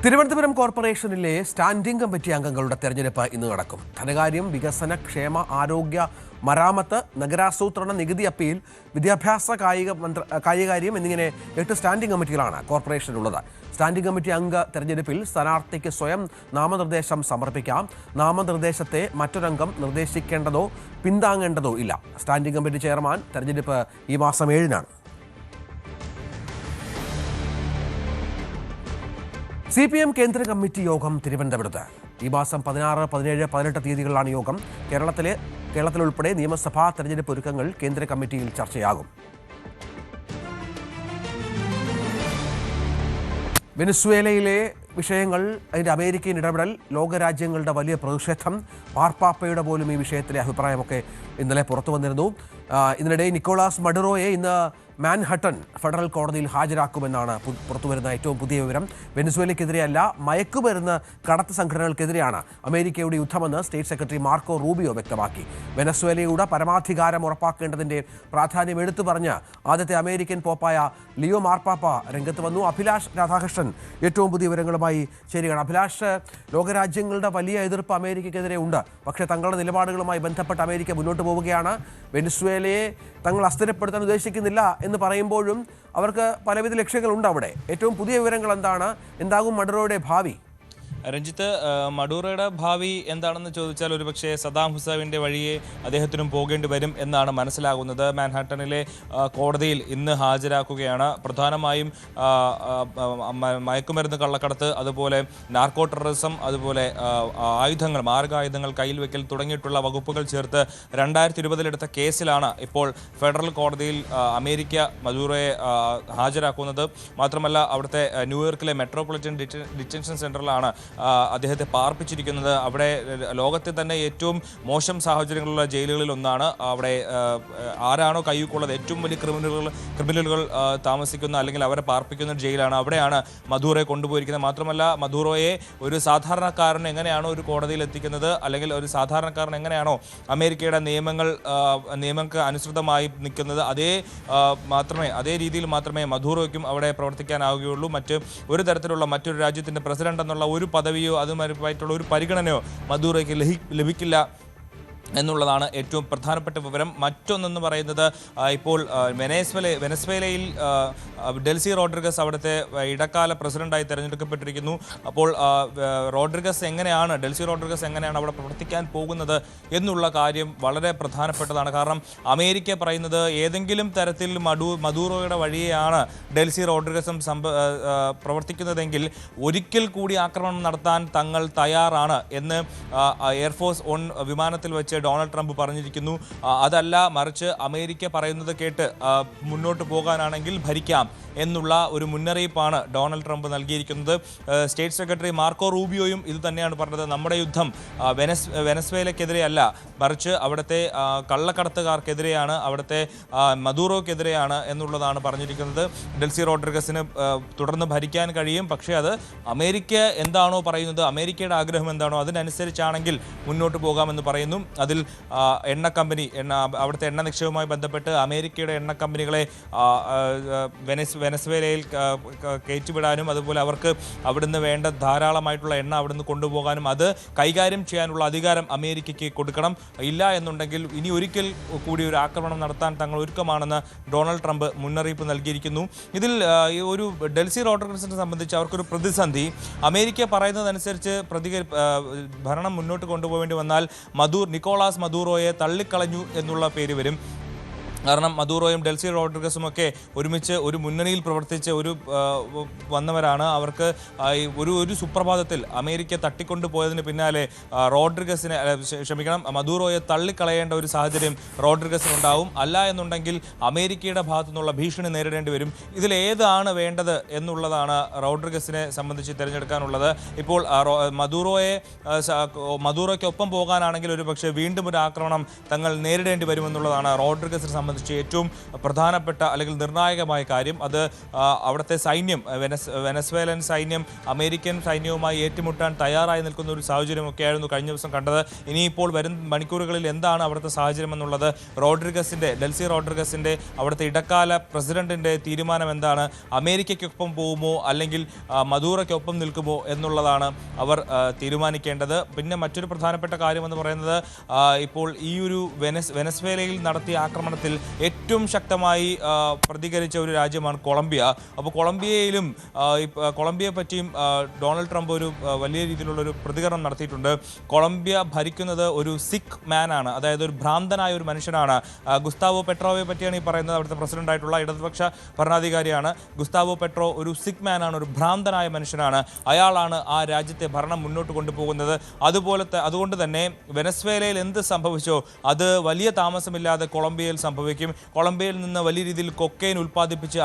തിരുവനന്തപുരം കോർപ്പറേഷനിലെ സ്റ്റാൻഡിംഗ് കമ്മിറ്റി അംഗങ്ങളുടെ തെരഞ്ഞെടുപ്പ് ഇന്ന് നടക്കും. ധനകാര്യം, വികസന, ക്ഷേമ, ആരോഗ്യ, മരാമത്ത്, നഗരാസൂത്രണ, നികുതി അപ്പീൽ, വിദ്യാഭ്യാസ, കായികകാര്യം എന്നിങ്ങനെ 8 സ്റ്റാൻഡിംഗ് കമ്മിറ്റികളാണ് കോർപ്പറേഷനുള്ളത്. സ്റ്റാൻഡിംഗ് കമ്മിറ്റി അംഗ തെരഞ്ഞെടുപ്പിൽ സ്ഥാനാർത്ഥിക്ക് സ്വയം നാമനിർദ്ദേശം സമർപ്പിക്കാം. നാമനിർദ്ദേശത്തെ മറ്റൊരംഗം നിർദ്ദേശിക്കേണ്ടതോ പിന്താങ്ങേണ്ടതോ ഇല്ല. സ്റ്റാൻഡിംഗ് കമ്മിറ്റി ചെയർമാൻ തെരഞ്ഞെടുപ്പ് ഈ മാസം 7-നാണ്. CPM കേന്ദ്ര കമ്മിറ്റി യോഗം തിരുവനന്തപുരത്ത് ഈ മാസം 16, 17, 18 തീയതികളിലാണ് യോഗം. കേരളത്തിലുൾപ്പെടെ നിയമസഭാ തെരഞ്ഞെടുപ്പ് ഒരുക്കങ്ങൾ കേന്ദ്ര കമ്മിറ്റിയിൽ ചർച്ചയാകും. വെനസ്വേലയിലെ വിഷയങ്ങൾ, അതിൻ്റെ അമേരിക്കൻ ഇടപെടൽ, ലോകരാജ്യങ്ങളുടെ വലിയ പ്രതിഷേധം, മാർപ്പാപ്പയുടെ പോലും ഈ വിഷയത്തിലെ അഭിപ്രായമൊക്കെ ഇന്നലെ പുറത്തു വന്നിരുന്നു. ഇതിനിടെ നിക്കോളാസ് മഡുറോയെ ഇന്ന് മാൻഹട്ടൻ ഫെഡറൽ കോടതിയിൽ ഹാജരാക്കുമെന്നാണ് പുറത്തുവരുന്ന ഏറ്റവും പുതിയ വിവരം. വെനസ്വേലയ്ക്കെതിരെയല്ല, മയക്കുമരുന്ന് കടത്ത് സംഘടനകൾക്കെതിരെയാണ് അമേരിക്കയുടെ യുദ്ധമെന്ന് സ്റ്റേറ്റ് സെക്രട്ടറി മാർക്കോ റൂബിയോ വ്യക്തമാക്കി. വെനസ്വേലയുടെ പരമാധികാരം ഉറപ്പാക്കേണ്ടതിൻ്റെ പ്രാധാന്യം എടുത്തു പറഞ്ഞ് ആദ്യത്തെ അമേരിക്കൻ പോപ്പായ ലിയോ മാർപ്പാപ്പ രംഗത്ത് വന്നു. അഭിലാഷ് രാധാകൃഷ്ണൻ ഏറ്റവും പുതിയ വിവരങ്ങളുമായി ചേരുകയാണ്. അഭിലാഷ്, ലോകരാജ്യങ്ങളുടെ വലിയ എതിർപ്പ് അമേരിക്കയ്ക്കെതിരെ ഉണ്ട്. പക്ഷേ തങ്ങളുടെ നിലപാടുകളുമായി ബന്ധപ്പെട്ട് അമേരിക്ക മുന്നോട്ട് പോവുകയാണ്. വെനസ്വേലയെ തങ്ങൾ അസ്ഥിരപ്പെടുത്താൻ ഉദ്ദേശിക്കുന്നില്ല എന്ന് പറയുമ്പോഴും അവർക്ക് പലവിധ ലക്ഷ്യങ്ങളുണ്ട് അവിടെ. ഏറ്റവും പുതിയ വിവരങ്ങൾ എന്താണ്? എന്താകും മഡുറോയുടെ ഭാവി? രഞ്ജിത്ത്, മഡൂറോയുടെ ഭാവി എന്താണെന്ന് ചോദിച്ചാൽ ഒരുപക്ഷെ സദാം ഹുസൈൻ്റെ വഴിയെ അദ്ദേഹത്തിനും പോകേണ്ടി വരും എന്നാണ് മനസ്സിലാകുന്നത്. മാൻഹാട്ടനിലെ കോടതിയിൽ ഇന്ന് ഹാജരാക്കുകയാണ്. പ്രധാനമായും മയക്കുമരുന്ന് കള്ളക്കടത്ത്, അതുപോലെ നാർക്കോ ടെററിസം, അതുപോലെ ആയുധങ്ങൾ, മാരകായുധങ്ങൾ കയ്യിൽ വെക്കൽ തുടങ്ങിയിട്ടുള്ള വകുപ്പുകൾ ചേർത്ത് 2020 എടുത്ത കേസിലാണ് ഇപ്പോൾ ഫെഡറൽ കോടതിയിൽ അമേരിക്ക മഡൂറോയെ ഹാജരാക്കുന്നത്. മാത്രമല്ല അവിടുത്തെ ന്യൂയോർക്കിലെ മെട്രോപൊളിറ്റൻ ഡിറ്റൻഷൻ സെൻറ്ററിലാണ് അദ്ദേഹത്തെ പാർപ്പിച്ചിരിക്കുന്നത്. അവിടെ ലോകത്തെ തന്നെ ഏറ്റവും മോശം സാഹചര്യങ്ങളുള്ള ജയിലുകളിൽ ഒന്നാണ്. അവിടെ ആരാണോ കയ്യൂക്കുള്ളത് ഏറ്റവും വലിയ ക്രിമിനലുകൾ താമസിക്കുന്ന അല്ലെങ്കിൽ അവരെ പാർപ്പിക്കുന്ന ജയിലാണ്. അവിടെയാണ് മധൂറോയെ കൊണ്ടുപോയിരിക്കുന്നത്. മാത്രമല്ല മധൂറോയെ ഒരു സാധാരണക്കാരൻ എങ്ങനെയാണോ ഒരു കോടതിയിൽ എത്തിക്കുന്നത്, അല്ലെങ്കിൽ ഒരു സാധാരണക്കാരൻ എങ്ങനെയാണോ അമേരിക്കയുടെ നിയമങ്ങൾക്ക് അനുസൃതമായി നിൽക്കുന്നത്, അതേ രീതിയിൽ മാത്രമേ മധൂറോയ്ക്കും അവിടെ പ്രവർത്തിക്കാനാവുകയുള്ളൂ. ഒരു തരത്തിലുള്ള മറ്റൊരു രാജ്യത്തിൻ്റെ പ്രസിഡന്റ് എന്നുള്ള ഒരു പദവിയോ അതുമായിട്ടുള്ള ഒരു പരിഗണനയോ മധൂറോയ്ക്ക് ലഭിക്കില്ല എന്നുള്ളതാണ് ഏറ്റവും പ്രധാനപ്പെട്ട വിവരം. മറ്റൊന്നെന്ന് പറയുന്നത് ഇപ്പോൾ വെനസ്വേലയിൽ ഡെൽസി റോഡ്രിഗസ് അവിടുത്തെ ഇടക്കാല പ്രസിഡന്റായി തിരഞ്ഞെടുക്കപ്പെട്ടിരിക്കുന്നു. അപ്പോൾ ഡെൽസി റോഡ്രിഗസ് എങ്ങനെയാണ് അവിടെ പ്രവർത്തിക്കാൻ പോകുന്നത് എന്നുള്ള കാര്യം വളരെ പ്രധാനപ്പെട്ടതാണ്. കാരണം അമേരിക്ക പറയുന്നത് ഏതെങ്കിലും തരത്തിൽ മദൂറോയുടെ വഴിയെയാണ് ഡെൽസി റോഡ്രിഗസും പ്രവർത്തിക്കുന്നതെങ്കിൽ ഒരിക്കൽ കൂടി ആക്രമണം നടത്താൻ തങ്ങൾ തയ്യാറാണ് എന്ന് എയർഫോഴ്സ് ഓൺ വിമാനത്തിൽ വെച്ച് ഡൊണാൾഡ് ട്രംപ് പറഞ്ഞിരിക്കുന്നു. അതല്ല, മറിച്ച് അമേരിക്ക പറയുന്നത് കേട്ട് മുന്നോട്ട് പോകാനാണെങ്കിൽ ഭരിക്കാം എന്നുള്ള ഒരു മുന്നറിയിപ്പാണ് ഡൊണാൾഡ് ട്രംപ് നൽകിയിരിക്കുന്നത്. സ്റ്റേറ്റ് സെക്രട്ടറി മാർക്കോ റൂബിയോയും ഇത് തന്നെയാണ് പറഞ്ഞത്. നമ്മുടെ യുദ്ധം വെനസ്വേലയ്ക്കെതിരെയല്ല, മറിച്ച് അവിടുത്തെ കള്ളക്കടത്തുകാർക്കെതിരെയാണ്, അവിടുത്തെ മദൂറോക്കെതിരെയാണ് എന്നുള്ളതാണ് പറഞ്ഞിരിക്കുന്നത്. ഡെൽസി റോഡ്രിഗസിന് തുടർന്ന് ഭരിക്കാൻ കഴിയും, പക്ഷേ അത് അമേരിക്ക എന്താണോ പറയുന്നത്, അമേരിക്കയുടെ ആഗ്രഹം എന്താണോ അതിനനുസരിച്ചാണെങ്കിൽ മുന്നോട്ട് പോകാമെന്ന് പറയുന്നു. അതിൽ അവിടുത്തെ എണ്ണ നിക്ഷേപവുമായി ബന്ധപ്പെട്ട് അമേരിക്കയുടെ എണ്ണ കമ്പനികളെ വെനസ്വേലയിൽ കയറ്റിവിടാനും അതുപോലെ അവർക്ക് അവിടുന്ന് വേണ്ട ധാരാളമായിട്ടുള്ള എണ്ണ അവിടുന്ന് കൊണ്ടുപോകാനും അത് കൈകാര്യം ചെയ്യാനുള്ള അധികാരം അമേരിക്കയ്ക്ക് കൊടുക്കണം. ഇല്ല എന്നുണ്ടെങ്കിൽ ഇനി ഒരിക്കൽ കൂടി ഒരു ആക്രമണം നടത്താൻ തങ്ങൾ ഒരുക്കമാണെന്ന് ഡൊണാൾഡ് ട്രംപ് മുന്നറിയിപ്പ് നൽകിയിരിക്കുന്നു. ഇതിൽ ഒരു ഡെൽസി റോഡ്രിഗസിനെ സംബന്ധിച്ച് അവർക്കൊരു പ്രതിസന്ധി, അമേരിക്ക പറയുന്നതനുസരിച്ച് ഭരണം മുന്നോട്ട് കൊണ്ടുപോകേണ്ടി വന്നാൽ നിക്കോളാസ് മദൂറോയെ തള്ളിക്കളഞ്ഞു എന്നുള്ള പേര് വരും. കാരണം മദൂറോയും ഡെൽസി റോഡ്രിഗസും ഒക്കെ ഒരുമിച്ച് ഒരു മുന്നണിയിൽ പ്രവർത്തിച്ച് വന്നവരാണ്. അവർക്ക് ഒരു സുപ്രഭാതത്തിൽ അമേരിക്ക തട്ടിക്കൊണ്ടുപോയതിന് പിന്നാലെ മദൂറോയെ തള്ളിക്കളയേണ്ട ഒരു സാഹചര്യം റോഡ്രിഗസിനുണ്ടാവും. അല്ല എന്നുണ്ടെങ്കിൽ അമേരിക്കയുടെ ഭാഗത്തു നിന്നുള്ള ഭീഷണി നേരിടേണ്ടി വരും. ഇതിലേതാണ് വേണ്ടത് എന്നുള്ളതാണ് റോഡ്രിഗസിനെ സംബന്ധിച്ച് തിരഞ്ഞെടുക്കാനുള്ളത്. ഇപ്പോൾ മദൂറോയ്ക്കൊപ്പം പോകാനാണെങ്കിൽ ഒരു പക്ഷേ വീണ്ടും ഒരു ആക്രമണം തങ്ങൾ നേരിടേണ്ടി വരുമെന്നുള്ളതാണ് റോഡ്രിഗസിനെ സംബന്ധിച്ച് ഏറ്റവും പ്രധാനപ്പെട്ട അല്ലെങ്കിൽ നിർണായകമായ കാര്യം. അത് അവിടുത്തെ സൈന്യം, വെനസ്വേലൻ സൈന്യം അമേരിക്കൻ സൈന്യവുമായി ഏറ്റുമുട്ടാൻ തയ്യാറായി നിൽക്കുന്ന ഒരു സാഹചര്യമൊക്കെയായിരുന്നു കഴിഞ്ഞ ദിവസം കണ്ടത്. ഇനിയിപ്പോൾ വരും മണിക്കൂറുകളിൽ എന്താണ് അവിടുത്തെ സാഹചര്യം എന്നുള്ളത്, ഡെൽസി റോഡ്രിഗസിൻ്റെ അവിടുത്തെ ഇടക്കാല പ്രസിഡന്റിൻ്റെ തീരുമാനം എന്താണ്, അമേരിക്കയ്ക്കൊപ്പം പോകുമോ അല്ലെങ്കിൽ മദൂറയ്ക്കൊപ്പം നിൽക്കുമോ എന്നുള്ളതാണ് അവർ തീരുമാനിക്കേണ്ടത്. പിന്നെ മറ്റൊരു പ്രധാനപ്പെട്ട കാര്യമെന്ന് പറയുന്നത്, ഇപ്പോൾ ഈ ഒരു വെനസ്വേലയിൽ നടത്തിയ ആക്രമണത്തിൽ ഏറ്റവും ശക്തമായി പ്രതികരിച്ച ഒരു രാജ്യമാണ് കൊളംബിയ. അപ്പോൾ കൊളംബിയയെ പറ്റിയും ഡൊണാൾഡ് ട്രംപ് ഒരു വലിയ രീതിയിലുള്ളൊരു പ്രതികരണം നടത്തിയിട്ടുണ്ട്. കൊളംബിയ ഭരിക്കുന്നത് ഒരു സിക്ക് മാനാണ്, അതായത് ഒരു ഭ്രാന്തനായ ഒരു മനുഷ്യനാണ്. ഗുസ്താവോ പെട്രോയെ പറ്റിയാണ് ഈ പറയുന്നത്. അവിടുത്തെ പ്രസിഡന്റായിട്ടുള്ള ഇടതുപക്ഷ ഭരണാധികാരിയാണ് ഗുസ്താവോ പെട്രോ. ഒരു സിക്ക് മാനാണ്, ഒരു ഭ്രാന്തനായ മനുഷ്യനാണ്. അയാളാണ് ആ രാജ്യത്തെ ഭരണം മുന്നോട്ട് കൊണ്ടുപോകുന്നത്. അതുകൊണ്ട് തന്നെ വെനസ്വേലയിൽ എന്ത് സംഭവിച്ചോ അത് വലിയ താമസമില്ലാതെ കൊളംബിയയിൽ സംഭവിക്കും. കൊളംബിയയിൽ നിന്ന് വലിയ രീതിയിൽ കൊക്കൈൻ ഉൽപ്പാദിപ്പിച്ച്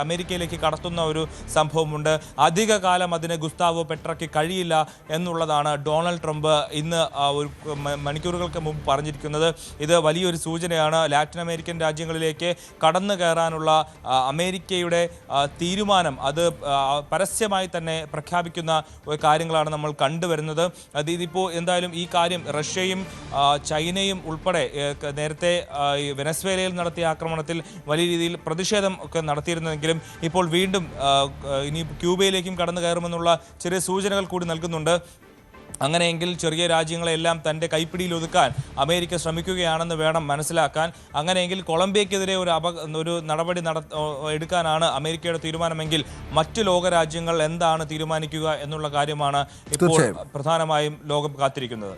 അമേരിക്കയിലേക്ക് കടത്തുന്ന ഒരു സംഭവമുണ്ട്. അധിക കാലം അതിന് ഗുസ്താവോ പെട്രോയ്ക്ക് കഴിയില്ല എന്നുള്ളതാണ് ഡൊണാൾഡ് ട്രംപ് ഇന്ന് ഒരു മണിക്കൂറുകൾക്ക് മുമ്പ് പറഞ്ഞിരിക്കുന്നത്. ഇത് വലിയൊരു സൂചനയാണ്. ലാറ്റിൻ അമേരിക്കൻ രാജ്യങ്ങളിലേക്ക് കടന്നു കയറാനുള്ള അമേരിക്കയുടെ തീരുമാനം അത് പരസ്യമായി തന്നെ പ്രഖ്യാപിക്കുന്ന കാര്യങ്ങളാണ് നമ്മൾ കണ്ടുവരുന്നത്. ഇതിപ്പോൾ എന്തായാലും ഈ കാര്യം റഷ്യയും ചൈനയും ഉൾപ്പെടെ നേരത്തെ വെനസ്വേലയിൽ നടത്തിയ ആക്രമണത്തിൽ വലിയ രീതിയിൽ പ്രതിഷേധം ഒക്കെ നടത്തിയിരുന്നെങ്കിലും ഇപ്പോൾ വീണ്ടും ഇനി ക്യൂബയിലേക്കും കടന്നു കയറുമെന്നുള്ള ചെറിയ സൂചനകൾ കൂടി നൽകുന്നുണ്ട്. അങ്ങനെയെങ്കിൽ ചെറിയ രാജ്യങ്ങളെല്ലാം തൻ്റെ കൈപ്പിടിയിൽ ഒതുക്കാൻ അമേരിക്ക ശ്രമിക്കുകയാണെന്ന് വേണം മനസ്സിലാക്കാൻ. അങ്ങനെയെങ്കിൽ കൊളംബിയക്കെതിരെ ഒരു നടപടി എടുക്കാനാണ് അമേരിക്കയുടെ തീരുമാനമെങ്കിൽ മറ്റു ലോകരാജ്യങ്ങൾ എന്താണ് തീരുമാനിക്കുക എന്നുള്ള കാര്യമാണ് ഇപ്പോൾ പ്രധാനമായും ലോകം കാത്തിരിക്കുന്നത്.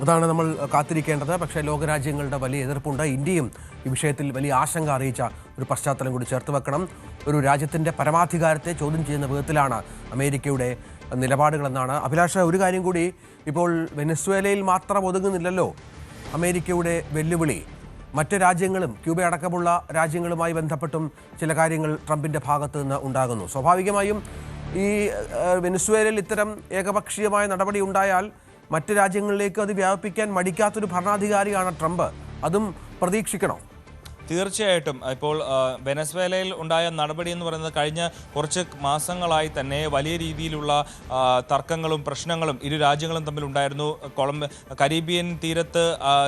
അതാണ് നമ്മൾ കാത്തിരിക്കേണ്ടത്. പക്ഷേ ലോകരാജ്യങ്ങളുടെ വലിയ എതിർപ്പുണ്ട്. ഇന്ത്യയും ഈ വിഷയത്തിൽ വലിയ ആശങ്ക അറിയിച്ച ഒരു പശ്ചാത്തലം കൂടി ചേർത്ത് വെക്കണം. ഒരു രാജ്യത്തിൻ്റെ പരമാധികാരത്തെ ചോദ്യം ചെയ്യുന്ന വിധത്തിലാണ് അമേരിക്കയുടെ നിലപാടുകളെന്നാണ്. അഭിലാഷ, ഒരു കാര്യം കൂടി, ഇപ്പോൾ വെനസ്വേലയിൽ മാത്രം ഒതുങ്ങുന്നില്ലല്ലോ അമേരിക്കയുടെ വെല്ലുവിളി. മറ്റ് രാജ്യങ്ങളും ക്യൂബ അടക്കമുള്ള രാജ്യങ്ങളുമായി ബന്ധപ്പെട്ടും ചില കാര്യങ്ങൾ ട്രംപിൻ്റെ ഭാഗത്തു നിന്ന് ഉണ്ടാകുന്നു. സ്വാഭാവികമായും ഈ വെനസ്വേലയിൽ ഇത്തരം ഏകപക്ഷീയമായ നടപടി ഉണ്ടായാൽ മറ്റ് രാജ്യങ്ങളിലേക്ക് അത് വ്യാപിപ്പിക്കാൻ മടിക്കാത്തൊരു ഭരണാധികാരിയാണ് ട്രംപ്. അതും പ്രതീക്ഷിക്കണോ? തീർച്ചയായിട്ടും. ഇപ്പോൾ വെനസ്വേലയിൽ ഉണ്ടായ നടപടി എന്ന് പറയുന്നത് കഴിഞ്ഞ കുറച്ച് മാസങ്ങളായി തന്നെ വലിയ രീതിയിലുള്ള തർക്കങ്ങളും പ്രശ്നങ്ങളും ഇരു രാജ്യങ്ങളും തമ്മിൽ ഉണ്ടായിരുന്നു. കരീബിയൻ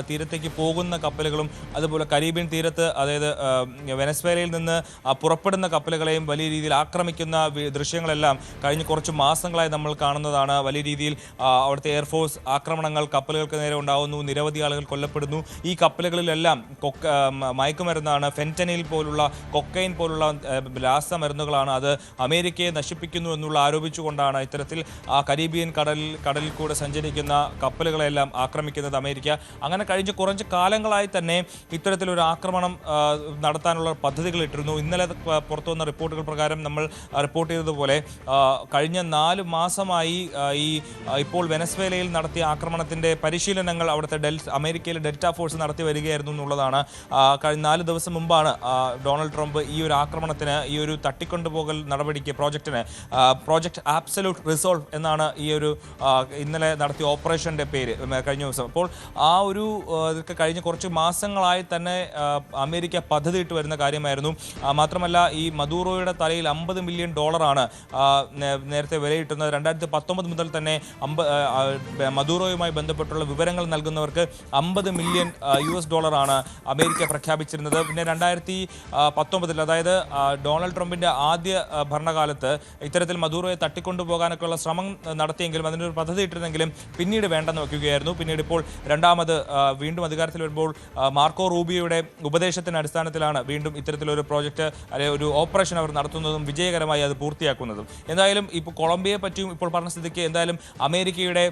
തീരത്തേക്ക് പോകുന്ന കപ്പലുകളും അതുപോലെ കരീബിയൻ തീരത്ത്, അതായത് വെനസ്വേലയിൽ നിന്ന് പുറപ്പെടുന്ന കപ്പലുകളെയും വലിയ രീതിയിൽ ആക്രമിക്കുന്ന ദൃശ്യങ്ങളെല്ലാം കഴിഞ്ഞ കുറച്ച് മാസങ്ങളായി നമ്മൾ കാണുന്നതാണ്. വലിയ രീതിയിൽ അവിടുത്തെ എയർഫോഴ്സ് ആക്രമണങ്ങൾ കപ്പലുകൾക്ക് നേരെ ഉണ്ടാകുന്നു, നിരവധി ആളുകൾ കൊല്ലപ്പെടുന്നു. ഈ കപ്പലുകളിലെല്ലാം മയക്കുമരുന്നാണ്, ഫെൻറ്റനിൽ പോലുള്ള കൊക്കൈൻ പോലുള്ള രാസമരുന്നുകളാണ്. അത് അമേരിക്കയെ നശിപ്പിക്കുന്നു എന്നുള്ള ആരോപിച്ചുകൊണ്ടാണ് ഇത്തരത്തിൽ ആ കരീബിയൻ കടലിൽ കൂടെ സഞ്ചരിക്കുന്ന കപ്പലുകളെല്ലാം ആക്രമിക്കുന്നത് അമേരിക്ക. അങ്ങനെ കഴിഞ്ഞ കുറച്ച് കാലങ്ങളായി തന്നെ ഇത്തരത്തിലൊരു ആക്രമണം നടത്താനുള്ള പദ്ധതികൾ ഇട്ടിരുന്നു. ഇന്നലെ പുറത്തു വന്ന റിപ്പോർട്ടുകൾ പ്രകാരം നമ്മൾ റിപ്പോർട്ട് ചെയ്തതുപോലെ കഴിഞ്ഞ 4 മാസമായി ഇപ്പോൾ വെനസ്വേലയിൽ നടത്തിയ ആക്രമണത്തിൻ്റെ പരിശീലനങ്ങൾ അവിടുത്തെ അമേരിക്കയിലെ ഡെൽറ്റ ഫോഴ്സ് നടത്തി വരികയായിരുന്നു എന്നുള്ളതാണ്. കഴിഞ്ഞ 4 ദിവസം മുമ്പാണ് ഡൊണാൾഡ് ട്രംപ് ഈ ഒരു ആക്രമണത്തിന്, ഈ ഒരു തട്ടിക്കൊണ്ടുപോകൽ നടപടിക്ക്, പ്രോജക്റ്റ് ആബ്സല്യൂട്ട് റിസോൾവ് എന്നാണ് ഈ ഒരു ഇന്നലെ നടത്തിയ ഓപ്പറേഷൻ്റെ പേര് കഴിഞ്ഞ ദിവസം. അപ്പോൾ ആ ഒരു ഇതൊക്കെ കഴിഞ്ഞ കുറച്ച് മാസങ്ങളായി തന്നെ അമേരിക്ക പദ്ധതിയിട്ട് വരുന്ന കാര്യമായിരുന്നു. മാത്രമല്ല ഈ മദൂറോയുടെ തലയിൽ $50 മില്യൺ നേരത്തെ വിലയിട്ടുന്നത്. 2019 മുതൽ തന്നെ മദൂറോയുമായി ബന്ധപ്പെട്ടുള്ള വിവരങ്ങൾ നൽകുന്നവർക്ക് $50 മില്യൺ അമേരിക്ക പ്രഖ്യാപിച്ചിരുന്നത്. പിന്നെ 2019, അതായത് ഡൊണാൾഡ് ട്രംപിൻ്റെ ആദ്യ ഭരണകാലത്ത് ഇത്തരത്തിൽ മദൂറോയെ തട്ടിക്കൊണ്ടുപോകാനൊക്കെയുള്ള ശ്രമം നടത്തിയെങ്കിലും അതിനൊരു പദ്ധതി ഇട്ടിരുന്നെങ്കിലും പിന്നീട് വേണ്ടെന്ന് വയ്ക്കുകയായിരുന്നു. പിന്നീട് ഇപ്പോൾ വീണ്ടും അധികാരത്തിൽ വരുമ്പോൾ മാർക്കോ റൂബിയോയുടെ ഉപദേശത്തിൻ്റെ അടിസ്ഥാനത്തിലാണ് വീണ്ടും ഇത്തരത്തിലൊരു പ്രോജക്റ്റ് അല്ലെങ്കിൽ ഒരു ഓപ്പറേഷൻ അവർ നടത്തുന്നതും വിജയകരമായി അത് പൂർത്തിയാക്കുന്നതും. എന്തായാലും ഇപ്പോൾ കൊളംബിയയെ പറ്റിയും ഇപ്പോൾ പറഞ്ഞ സ്ഥിതിക്ക് എന്തായാലും അമേരിക്കയുടെ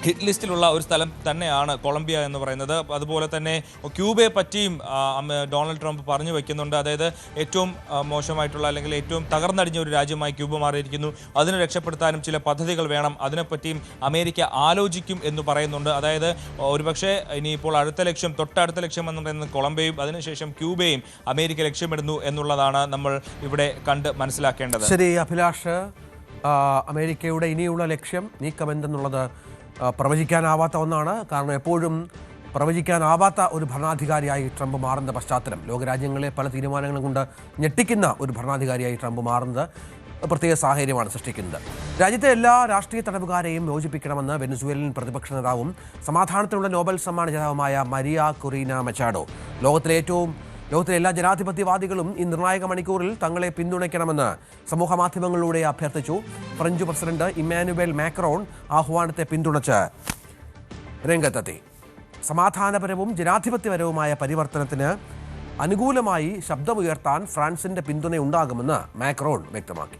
ഹിറ്റ് ലിസ്റ്റിലുള്ള ഒരു സ്ഥലം തന്നെയാണ് കൊളംബിയ എന്ന് പറയുന്നത്. അതുപോലെ തന്നെ ക്യൂബയെ പറ്റിയും ഡൊണാൾഡ് ട്രംപ് പറഞ്ഞു വയ്ക്കുന്നുണ്ട്. അതായത് ഏറ്റവും മോശമായിട്ടുള്ള അല്ലെങ്കിൽ ഏറ്റവും തകർന്നടിഞ്ഞ ഒരു രാജ്യമായി ക്യൂബ മാറിയിരിക്കുന്നു. അതിനെ രക്ഷപ്പെടുത്താനും ചില പദ്ധതികൾ വേണം, അതിനെപ്പറ്റിയും അമേരിക്ക ആലോചിക്കും എന്ന് പറയുന്നുണ്ട്. അതായത് ഒരുപക്ഷെ ഇനിയിപ്പോൾ തൊട്ടടുത്ത ലക്ഷ്യം എന്ന് പറയുന്നത് കൊളംബിയയും അതിനുശേഷം ക്യൂബയും അമേരിക്ക ലക്ഷ്യമിടുന്നു എന്നുള്ളതാണ് നമ്മൾ ഇവിടെ കണ്ട് മനസ്സിലാക്കേണ്ടത്. ശരി അഭിലാഷ്, അമേരിക്കയുടെ ഇനിയുള്ള ലക്ഷ്യം നീക്കമെന്തെന്നുള്ളത് പ്രവചിക്കാനാവാത്ത ഒന്നാണ്. കാരണം എപ്പോഴും പ്രവചിക്കാനാവാത്ത ഒരു ഭരണാധികാരിയായി ട്രംപ് മാറുന്ന പശ്ചാത്തലം, ലോകരാജ്യങ്ങളെ പല തീരുമാനങ്ങളും കൊണ്ട് ഞെട്ടിക്കുന്ന ഒരു ഭരണാധികാരിയായി ട്രംപ് മാറുന്നത് പ്രത്യേക സാഹചര്യമാണ് സൃഷ്ടിക്കുന്നത്. രാജ്യത്തെ എല്ലാ രാഷ്ട്രീയ തടവുകാരെയും മോചിപ്പിക്കണമെന്ന് വെനസ്വേലൻ പ്രതിപക്ഷ നേതാവും സമാധാനത്തിനുള്ള നോബൽ സമ്മാന ജേതാവുമായ മരിയ കൊറീന മച്ചാഡോ ലോകത്തിലെ എല്ലാ ജനാധിപത്യവാദികളും ഈ നിർണായക മണിക്കൂറിൽ തങ്ങളെ പിന്തുണയ്ക്കണമെന്ന് സമൂഹമാധ്യമങ്ങളിലൂടെ അഭ്യർത്ഥിച്ചു. ഫ്രഞ്ച് പ്രസിഡന്റ് ഇമ്മാനുവേൽ മാക്രോൺ ആഹ്വാനത്തെ പിന്തുണച്ച് രംഗത്തെത്തി. സമാധാനപരവും ജനാധിപത്യപരവുമായ പരിവർത്തനത്തിന് അനുകൂലമായി ശബ്ദമുയർത്താൻ ഫ്രാൻസിന്റെ പിന്തുണയുണ്ടാകുമെന്ന് മാക്രോൺ വ്യക്തമാക്കി.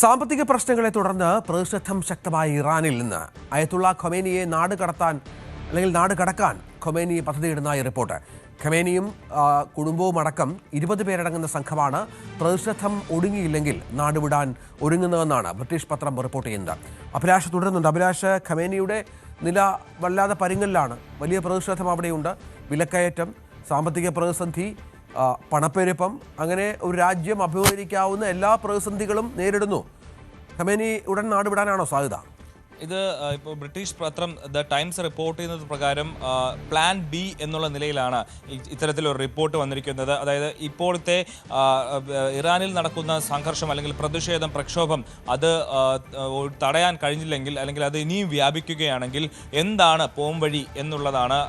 സാമ്പത്തിക പ്രശ്നങ്ങളെ തുടർന്ന് പ്രതിഷേധം ശക്തമായ ഇറാനിൽ നിന്ന് അയത്തുള്ള ഖൊമേനിയെ നാട് കടക്കാൻ ഖൊമേനി പദ്ധതിയിടുന്നതായി റിപ്പോർട്ട്. ഖൊമേനിയും കുടുംബവും അടക്കം 20 പേരടങ്ങുന്ന സംഘമാണ് പ്രതിഷേധം ഒടുങ്ങിയില്ലെങ്കിൽ നാടുവിടാൻ ഒരുങ്ങുന്നതെന്നാണ് ബ്രിട്ടീഷ് പത്രം റിപ്പോർട്ട് ചെയ്യുന്നത്. അഭിലാഷ് തുടരുന്നുണ്ട്. അഭിലാഷ്, ഖൊമേനിയുടെ നില വല്ലാതെ പരുങ്ങലിലാണ്. വലിയ പ്രതിഷേധം അവിടെയുണ്ട്. വിലക്കയറ്റം, സാമ്പത്തിക പ്രതിസന്ധി, പണപ്പെരുപ്പം, അങ്ങനെ ഒരു രാജ്യം അഭിമുഖീകരിക്കാവുന്ന എല്ലാ പ്രതിസന്ധികളും നേരിടുന്നു. ഖൊമേനി ഉടൻ നാടുവിടാനാണോ സാധ്യത? ഇത് ഇപ്പോൾ ബ്രിട്ടീഷ് പത്രം ദ ടൈംസ് റിപ്പോർട്ട് ചെയ്യുന്നത് പ്രകാരം പ്ലാൻ ബി എന്നുള്ള നിലയിലാണ് ഇത്തരത്തിലൊരു റിപ്പോർട്ട് വന്നിരിക്കുന്നത്. അതായത് ഇപ്പോഴത്തെ ഇറാനിൽ നടക്കുന്ന സംഘർഷം അല്ലെങ്കിൽ പ്രക്ഷോഭം അത് തടയാൻ കഴിഞ്ഞില്ലെങ്കിൽ അല്ലെങ്കിൽ അത് ഇനിയും വ്യാപിക്കുകയാണെങ്കിൽ എന്താണ് പോംവഴി എന്നുള്ളതാണ്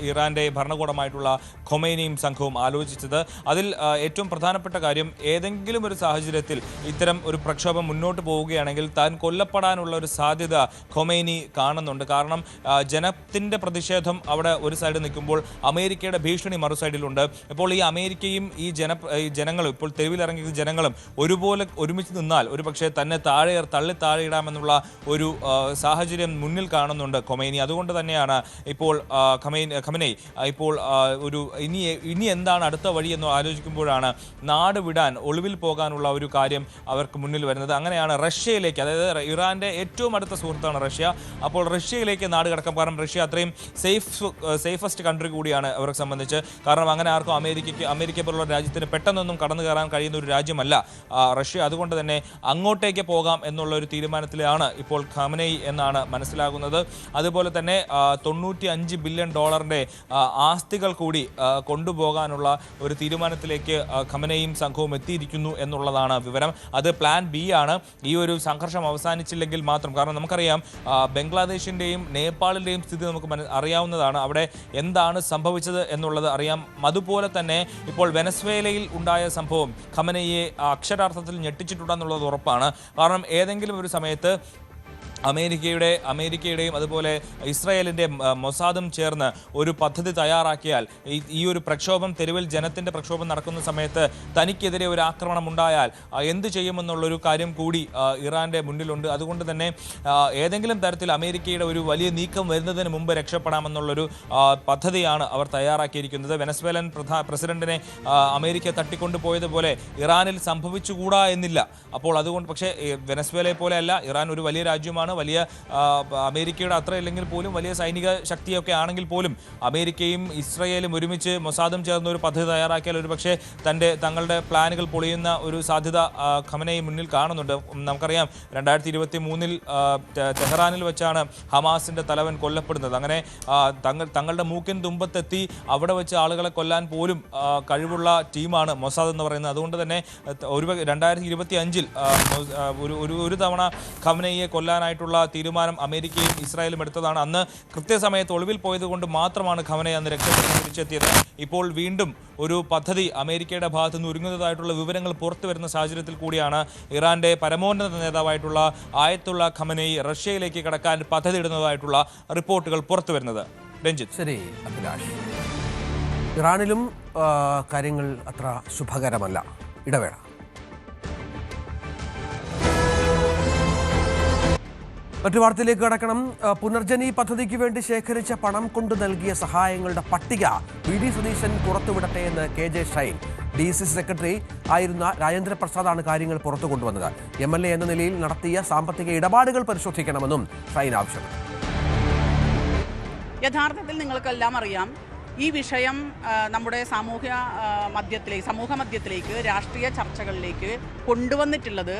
ഇറാൻ്റെ ഭരണകൂടമായിട്ടുള്ള ഖൊമേനിയും സംഘവും ആലോചിച്ചത്. അതിൽ ഏറ്റവും പ്രധാനപ്പെട്ട കാര്യം, ഏതെങ്കിലും ഒരു സാഹചര്യത്തിൽ ഇത്തരം ഒരു പ്രക്ഷോഭം മുന്നോട്ട് പോവുകയാണെങ്കിൽ താൻ കൊല്ലപ്പെടാനുള്ള ഒരു സാധ്യത ഖൊമേനി കാണുന്നുണ്ട്. കാരണം ജനത്തിൻ്റെ പ്രതിഷേധം അവിടെ ഒരു സൈഡ് നിൽക്കുമ്പോൾ അമേരിക്കയുടെ ഭീഷണി മറു സൈഡിലുണ്ട്. ഇപ്പോൾ ഈ അമേരിക്കയും ഈ ജനങ്ങളും, ഇപ്പോൾ തെരുവിലിറങ്ങിയ ജനങ്ങളും ഒരുപോലെ ഒരുമിച്ച് നിന്നാൽ ഒരു പക്ഷേ തന്നെ തള്ളി താഴെയിടാമെന്നുള്ള ഒരു സാഹചര്യം മുന്നിൽ കാണുന്നുണ്ട് ഖൊമേനി. അതുകൊണ്ട് തന്നെയാണ് ഇപ്പോൾ ഖമനേയി ഇപ്പോൾ ഇനി എന്താണ് അടുത്ത വഴി എന്ന് ആലോചിക്കുമ്പോഴാണ് നാട് വിടാൻ, ഒളിവിൽ പോകാനുള്ള ഒരു കാര്യം അവർക്ക് മുന്നിൽ വരുന്നത്. അങ്ങനെയാണ് റഷ്യയിലേക്ക്, അതായത് ഇറാൻ്റെ ഏറ്റവും അടുത്ത സുഹൃത്ത് സുഹൃത്താണ് റഷ്യ. അപ്പോൾ റഷ്യയിലേക്ക് നാട് കടക്കാം. കാരണം റഷ്യ അത്രയും സേഫസ്റ്റ് കൺട്രി കൂടിയാണ് അവരെ സംബന്ധിച്ച്. കാരണം അങ്ങനെ ആർക്കും അമേരിക്ക പോലുള്ള രാജ്യത്തിന് പെട്ടെന്നൊന്നും കടന്നു കയറാൻ കഴിയുന്ന ഒരു രാജ്യമല്ല റഷ്യ. അതുകൊണ്ട് തന്നെ അങ്ങോട്ടേക്ക് പോകാം എന്നുള്ള ഒരു തീരുമാനത്തിലാണ് ഇപ്പോൾ ഖമനേയി എന്നാണ് മനസ്സിലാകുന്നത്. അതുപോലെ തന്നെ $95 ബില്യൺ ആസ്തികൾ കൂടി കൊണ്ടുപോകാനുള്ള ഒരു തീരുമാനത്തിലേക്ക് ഖമനേയും സംഘവും എത്തിയിരിക്കുന്നു എന്നുള്ളതാണ് വിവരം. അത് പ്ലാൻ ബി ആണ്. ഈ ഒരു സംഘർഷം അവസാനിച്ചില്ലെങ്കിൽ മാത്രം, കാരണം നമുക്കറിയാം ബംഗ്ലാദേശിൻ്റെയും നേപ്പാളിൻ്റെയും സ്ഥിതി നമുക്ക് അറിയാവുന്നതാണ്. അവിടെ എന്താണ് സംഭവിച്ചത് എന്നുള്ളത് അറിയാം. അതുപോലെ തന്നെ ഇപ്പോൾ വെനസ്വേലയിൽ ഉണ്ടായ സംഭവം ഖമനേയിയെ അക്ഷരാർത്ഥത്തിൽ ഞെട്ടിച്ചിട്ടുണ്ടെന്നുള്ളത് ഉറപ്പാണ്. കാരണം ഏതെങ്കിലും ഒരു സമയത്ത് അമേരിക്കയുടെയും അതുപോലെ ഇസ്രായേലിൻ്റെ മൊസാദും ചേർന്ന് ഒരു പദ്ധതി തയ്യാറാക്കിയാൽ ഈ ഒരു പ്രക്ഷോഭം, തെരുവിൽ ജനത്തിൻ്റെ പ്രക്ഷോഭം നടക്കുന്ന സമയത്ത് തനിക്കെതിരെ ഒരു ആക്രമണം ഉണ്ടായാൽ എന്ത് ചെയ്യുമെന്നുള്ളൊരു കാര്യം കൂടി ഇറാൻ്റെ മുന്നിലുണ്ട്. അതുകൊണ്ട് തന്നെ ഏതെങ്കിലും തരത്തിൽ അമേരിക്കയുടെ ഒരു വലിയ നീക്കം വരുന്നതിന് മുമ്പ് രക്ഷപ്പെടാമെന്നുള്ളൊരു പദ്ധതിയാണ് അവർ തയ്യാറാക്കിയിരിക്കുന്നത്. വെനസ്വേലൻ പ്രസിഡന്റിനെ അമേരിക്ക തട്ടിക്കൊണ്ടുപോയതുപോലെ ഇറാനിൽ സംഭവിച്ചുകൂടാ എന്നില്ല. അപ്പോൾ അതുകൊണ്ട് പക്ഷേ വെനസ്വേലയെ പോലെയല്ല, ഇറാൻ ഒരു വലിയ രാജ്യമാണ്. വലിയ അമേരിക്കയുടെ അത്ര ഇല്ലെങ്കിൽ പോലും വലിയ സൈനിക ശക്തിയൊക്കെ ആണെങ്കിൽ പോലും അമേരിക്കയും ഇസ്രായേലും ഒരുമിച്ച് മൊസാദും ചേർന്ന ഒരു പദ്ധതി തയ്യാറാക്കിയാൽ ഒരു പക്ഷേ തങ്ങളുടെ പ്ലാനുകൾ പൊളിയുന്ന ഒരു സാധ്യത ഖമനേയി മുന്നിൽ കാണുന്നുണ്ട്. നമുക്കറിയാം 2023 തെഹ്റാനിൽ വെച്ചാണ് ഹമാസിൻ്റെ തലവൻ കൊല്ലപ്പെടുന്നത്. അങ്ങനെ തങ്ങളുടെ മൂക്കിൻ തുമ്പത്തെത്തി അവിടെ വെച്ച് ആളുകളെ കൊല്ലാൻ പോലും കഴിവുള്ള ടീമാണ് മൊസാദ് എന്ന് പറയുന്നത്. അതുകൊണ്ട് തന്നെ 2025 ഒരു തവണ ഖമനേയിയെ കൊല്ലാനായിട്ടുള്ള തീരുമാനം അമേരിക്കയും ഇസ്രായേലും എടുത്തതാണ്. അന്ന് കൃത്യസമയത്ത് ഒളിവിൽ പോയതുകൊണ്ട് മാത്രമാണ് ഖമനേയി അന്ന് രക്ഷപ്പെട്ട് തിരിച്ചെത്തിയത്. ഇപ്പോൾ വീണ്ടും ഒരു പദ്ധതി അമേരിക്കയുടെ ഭാഗത്തു നിന്ന് ഒരുങ്ങുന്നതായിട്ടുള്ള വിവരങ്ങൾ പുറത്തു വരുന്ന സാഹചര്യത്തിൽ കൂടിയാണ് ഇറാന്റെ പരമോന്നത നേതാവായിട്ടുള്ള ആയത്തുള്ള ഖമനേയി റഷ്യയിലേക്ക് കടക്കാൻ പദ്ധതിയിടുന്നതായിട്ടുള്ള റിപ്പോർട്ടുകൾ പുറത്തു വരുന്നത്. രഞ്ജിത്ത്. ശരി അഭിലാഷ്, ഇറാനിലും കാര്യങ്ങൾ അത്ര ശുഭകരമല്ല. ഇടവേള. മറ്റു വാർത്തയിലേക്ക് കടക്കണം. പുനർജനി പദ്ധതിക്ക് വേണ്ടി ശേഖരിച്ച പണം കൊണ്ട് നൽകിയ സഹായങ്ങളുടെ പട്ടിക വി.ഡി. സതീശൻ പുറത്തുവിടട്ടെ എന്ന് കെ.ജെ. ഷൈൻ. DCC സെക്രട്ടറി ആയിരുന്ന രാജേന്ദ്ര പ്രസാദാണ് കാര്യങ്ങൾ പുറത്തു കൊണ്ടുവന്നത്. MLA എന്ന നിലയിൽ നടത്തിയ സാമ്പത്തിക ഇടപാടുകൾ പരിശോധിക്കണമെന്നും ഷൈൻ ആവശ്യപ്പെട്ടു. യഥാർത്ഥത്തിൽ നിങ്ങൾക്കെല്ലാം അറിയാം, ഈ വിഷയം നമ്മുടെ സമൂഹ മധ്യത്തിലേക്ക് രാഷ്ട്രീയ ചർച്ചകളിലേക്ക് കൊണ്ടുവന്നിട്ടുള്ളത്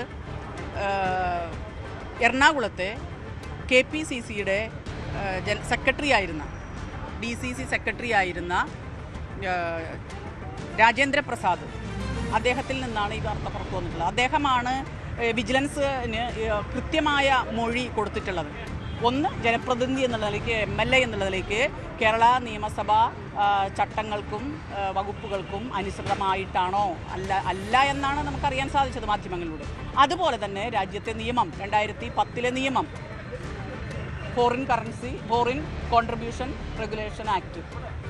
എറണാകുളത്തെ KPCCയുടെ സെക്രട്ടറി ആയിരുന്ന DCC സെക്രട്ടറി ആയിരുന്ന രാജേന്ദ്ര പ്രസാദ്, അദ്ദേഹത്തിൽ നിന്നാണ് ഈ വാർത്ത പുറത്തു വന്നിട്ടുള്ളത്. അദ്ദേഹമാണ് വിജിലൻസിന് കൃത്യമായ മൊഴി കൊടുത്തിട്ടുള്ളത്. ഒന്ന്, ജനപ്രതിനിധി എന്നുള്ള നിലയ്ക്ക്, MLA എന്നുള്ള നിലയ്ക്ക് കേരള നിയമസഭാ ചട്ടങ്ങൾക്കും വകുപ്പുകൾക്കും അനുസൃതമായിട്ടാണോ അല്ല എന്നാണ് നമുക്കറിയാൻ സാധിച്ചത് മാധ്യമങ്ങളിലൂടെ. അതുപോലെ തന്നെ രാജ്യത്തെ നിയമം, 2010 നിയമം, ഫോറിൻ കോൺട്രിബ്യൂഷൻ റെഗുലേഷൻ ആക്ട്,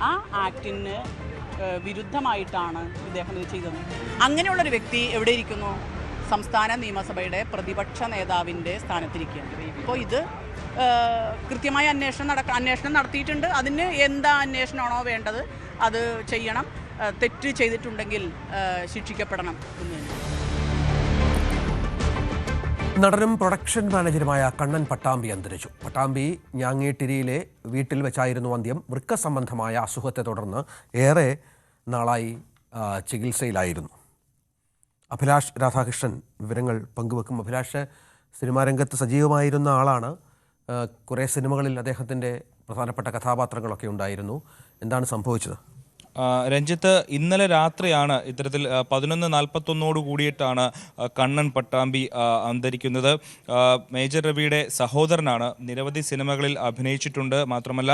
ആ ആക്ടിന് വിരുദ്ധമായിട്ടാണ് ഇദ്ദേഹം ഇത് ചെയ്തത്. അങ്ങനെയുള്ളൊരു വ്യക്തി എവിടെ ഇരിക്കുന്നു? സംസ്ഥാന നിയമസഭയുടെ പ്രതിപക്ഷ നേതാവിൻ്റെ സ്ഥാനത്തിരിക്കുകയാണ്. അപ്പോൾ ഇത് കൃത്യമായ അന്വേഷണം നടത്തിയിട്ടുണ്ട്. അതിന് എന്താ അന്വേഷണമാണോ വേണ്ടത് അത് ചെയ്യണം. തെറ്റ് ചെയ്തിട്ടുണ്ടെങ്കിൽ ശിക്ഷിക്കപ്പെടണം എന്ന് തന്നെ. നടനും പ്രൊഡക്ഷൻ മാനേജരുമായ കണ്ണൻ പട്ടാമ്പി അന്തരിച്ചു. പട്ടാമ്പി ഞാങ്ങേട്ടിരിയിലെ വീട്ടിൽ വെച്ചായിരുന്നു അന്ത്യം. വൃക്ക സംബന്ധമായ അസുഖത്തെ തുടർന്ന് ഏറെ നാളായി ചികിത്സയിലായിരുന്നു. അഭിലാഷ് രാധാകൃഷ്ണൻ വിവരങ്ങൾ പങ്കുവെക്കും. അഭിലാഷ് സിനിമാ രംഗത്ത് സജീവമായിരുന്ന ആളാണ്. കുറേ സിനിമകളിൽ അദ്ദേഹത്തിൻ്റെ പ്രധാനപ്പെട്ട കഥാപാത്രങ്ങളൊക്കെ ഉണ്ടായിരുന്നു. എന്താണ് സംഭവിച്ചത്? രഞ്ജിത്ത്, ഇന്നലെ രാത്രിയാണ് ഇത്തരത്തിൽ 11:41 കൂടിയിട്ടാണ് കണ്ണൻ പട്ടാമ്പി അന്തരിക്കുന്നത്. മേജർ രവിയുടെ സഹോദരനാണ്. നിരവധി സിനിമകളിൽ അഭിനയിച്ചിട്ടുണ്ട്. മാത്രമല്ല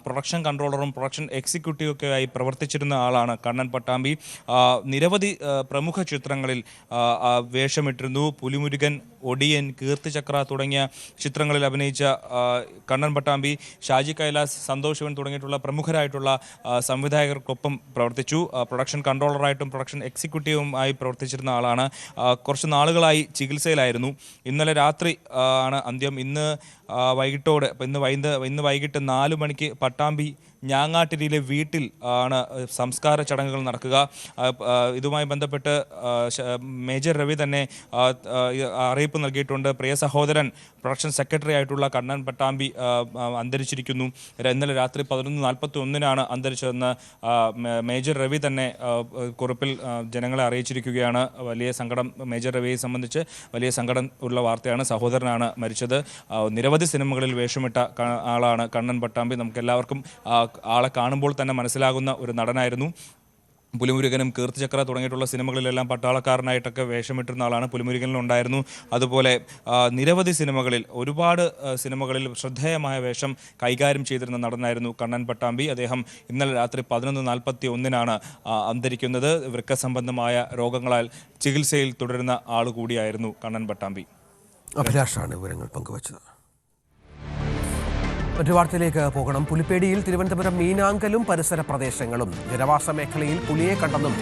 പ്രൊഡക്ഷൻ കൺട്രോളറും പ്രൊഡക്ഷൻ എക്സിക്യൂട്ടീവും ഒക്കെ ആയി പ്രവർത്തിച്ചിരുന്ന ആളാണ് കണ്ണൻ പട്ടാമ്പി. നിരവധി പ്രമുഖ ചിത്രങ്ങളിൽ വേഷമിട്ടിരുന്നു. പുലിമുരുകൻ, ഒടിയൻ, കീർത്തിചക്ര തുടങ്ങിയ ചിത്രങ്ങളിൽ അഭിനയിച്ച കണ്ണൻ പട്ടാമ്പി ഷാജി കൈലാസ്, സന്തോഷ് ശിവൻ തുടങ്ങിയിട്ടുള്ള പ്രമുഖരായിട്ടുള്ള സംവിധായകർക്കൊപ്പം പ്രവർത്തിച്ചു. പ്രൊഡക്ഷൻ കൺട്രോളറായിട്ടും പ്രൊഡക്ഷൻ എക്സിക്യൂട്ടീവുമായി പ്രവർത്തിച്ചിരുന്ന ആളാണ്. കുറച്ച് നാളുകളായി ചികിത്സയിലായിരുന്നു. ഇന്നലെ രാത്രി ആണ് അന്ത്യം. ഇന്ന് വൈകിട്ടോടെ, ഇന്ന് വൈകിട്ട് 4 മണിക്ക് പട്ടാമ്പി ഞാങ്ങാട്ടിരിയിലെ വീട്ടിൽ ആണ് സംസ്കാര ചടങ്ങുകൾ നടക്കുക. ഇതുമായി ബന്ധപ്പെട്ട് മേജർ രവി തന്നെ അറിയിപ്പ് നൽകിയിട്ടുണ്ട്. പ്രിയ സഹോദരൻ പ്രൊഡക്ഷൻ സെക്രട്ടറി ആയിട്ടുള്ള കണ്ണൻ പട്ടാമ്പി അന്തരിച്ചിരിക്കുന്നു. ഇന്നലെ രാത്രി 11:41 അന്തരിച്ചതെന്ന് മേജർ രവി തന്നെ കുറിപ്പിൽ ജനങ്ങളെ അറിയിച്ചിരിക്കുകയാണ്. വലിയ സങ്കടം, മേജർ രവിയെ സംബന്ധിച്ച് വലിയ സങ്കടം ഉള്ള വാർത്തയാണ്. സഹോദരനാണ് മരിച്ചത്. നിരവധി സിനിമകളിൽ വേഷമിട്ട ആളാണ് കണ്ണൻ പട്ടാമ്പി. നമുക്ക് എല്ലാവർക്കും ആളെ കാണുമ്പോൾ തന്നെ മനസ്സിലാകുന്ന ഒരു നടനായിരുന്നു. പുലിമുരുകനും കീർത്തിചക്ര തുടങ്ങിയിട്ടുള്ള സിനിമകളിലെല്ലാം പട്ടാളക്കാരനായിട്ടൊക്കെ വേഷമിട്ടിരുന്ന ആളാണ്. പുലിമുരുകനിലുണ്ടായിരുന്നു. അതുപോലെ നിരവധി സിനിമകളിൽ, ഒരുപാട് സിനിമകളിൽ ശ്രദ്ധേയമായ വേഷം കൈകാര്യം ചെയ്തിരുന്ന നടനായിരുന്നു കണ്ണൻ പട്ടാമ്പി. അദ്ദേഹം ഇന്നലെ രാത്രി 11:41 അന്തരിക്കുന്നത്. വൃക്ക സംബന്ധമായ രോഗങ്ങളാൽ ചികിത്സയിൽ തുടരുന്ന ആളുകൂടിയായിരുന്നു കണ്ണൻ പട്ടാമ്പി. അഭിലാഷാണ് വിവരങ്ങൾ പങ്കുവച്ചത്. മറ്റു വാർത്തയിലേക്ക് പോകണം. പുലിപ്പേടിയിൽ തിരുവനന്തപുരം മീനാങ്കലും പരിസര പ്രദേശങ്ങളും ജനവാസ മേഖലയിൽ പുലിയെ കണ്ടെന്നും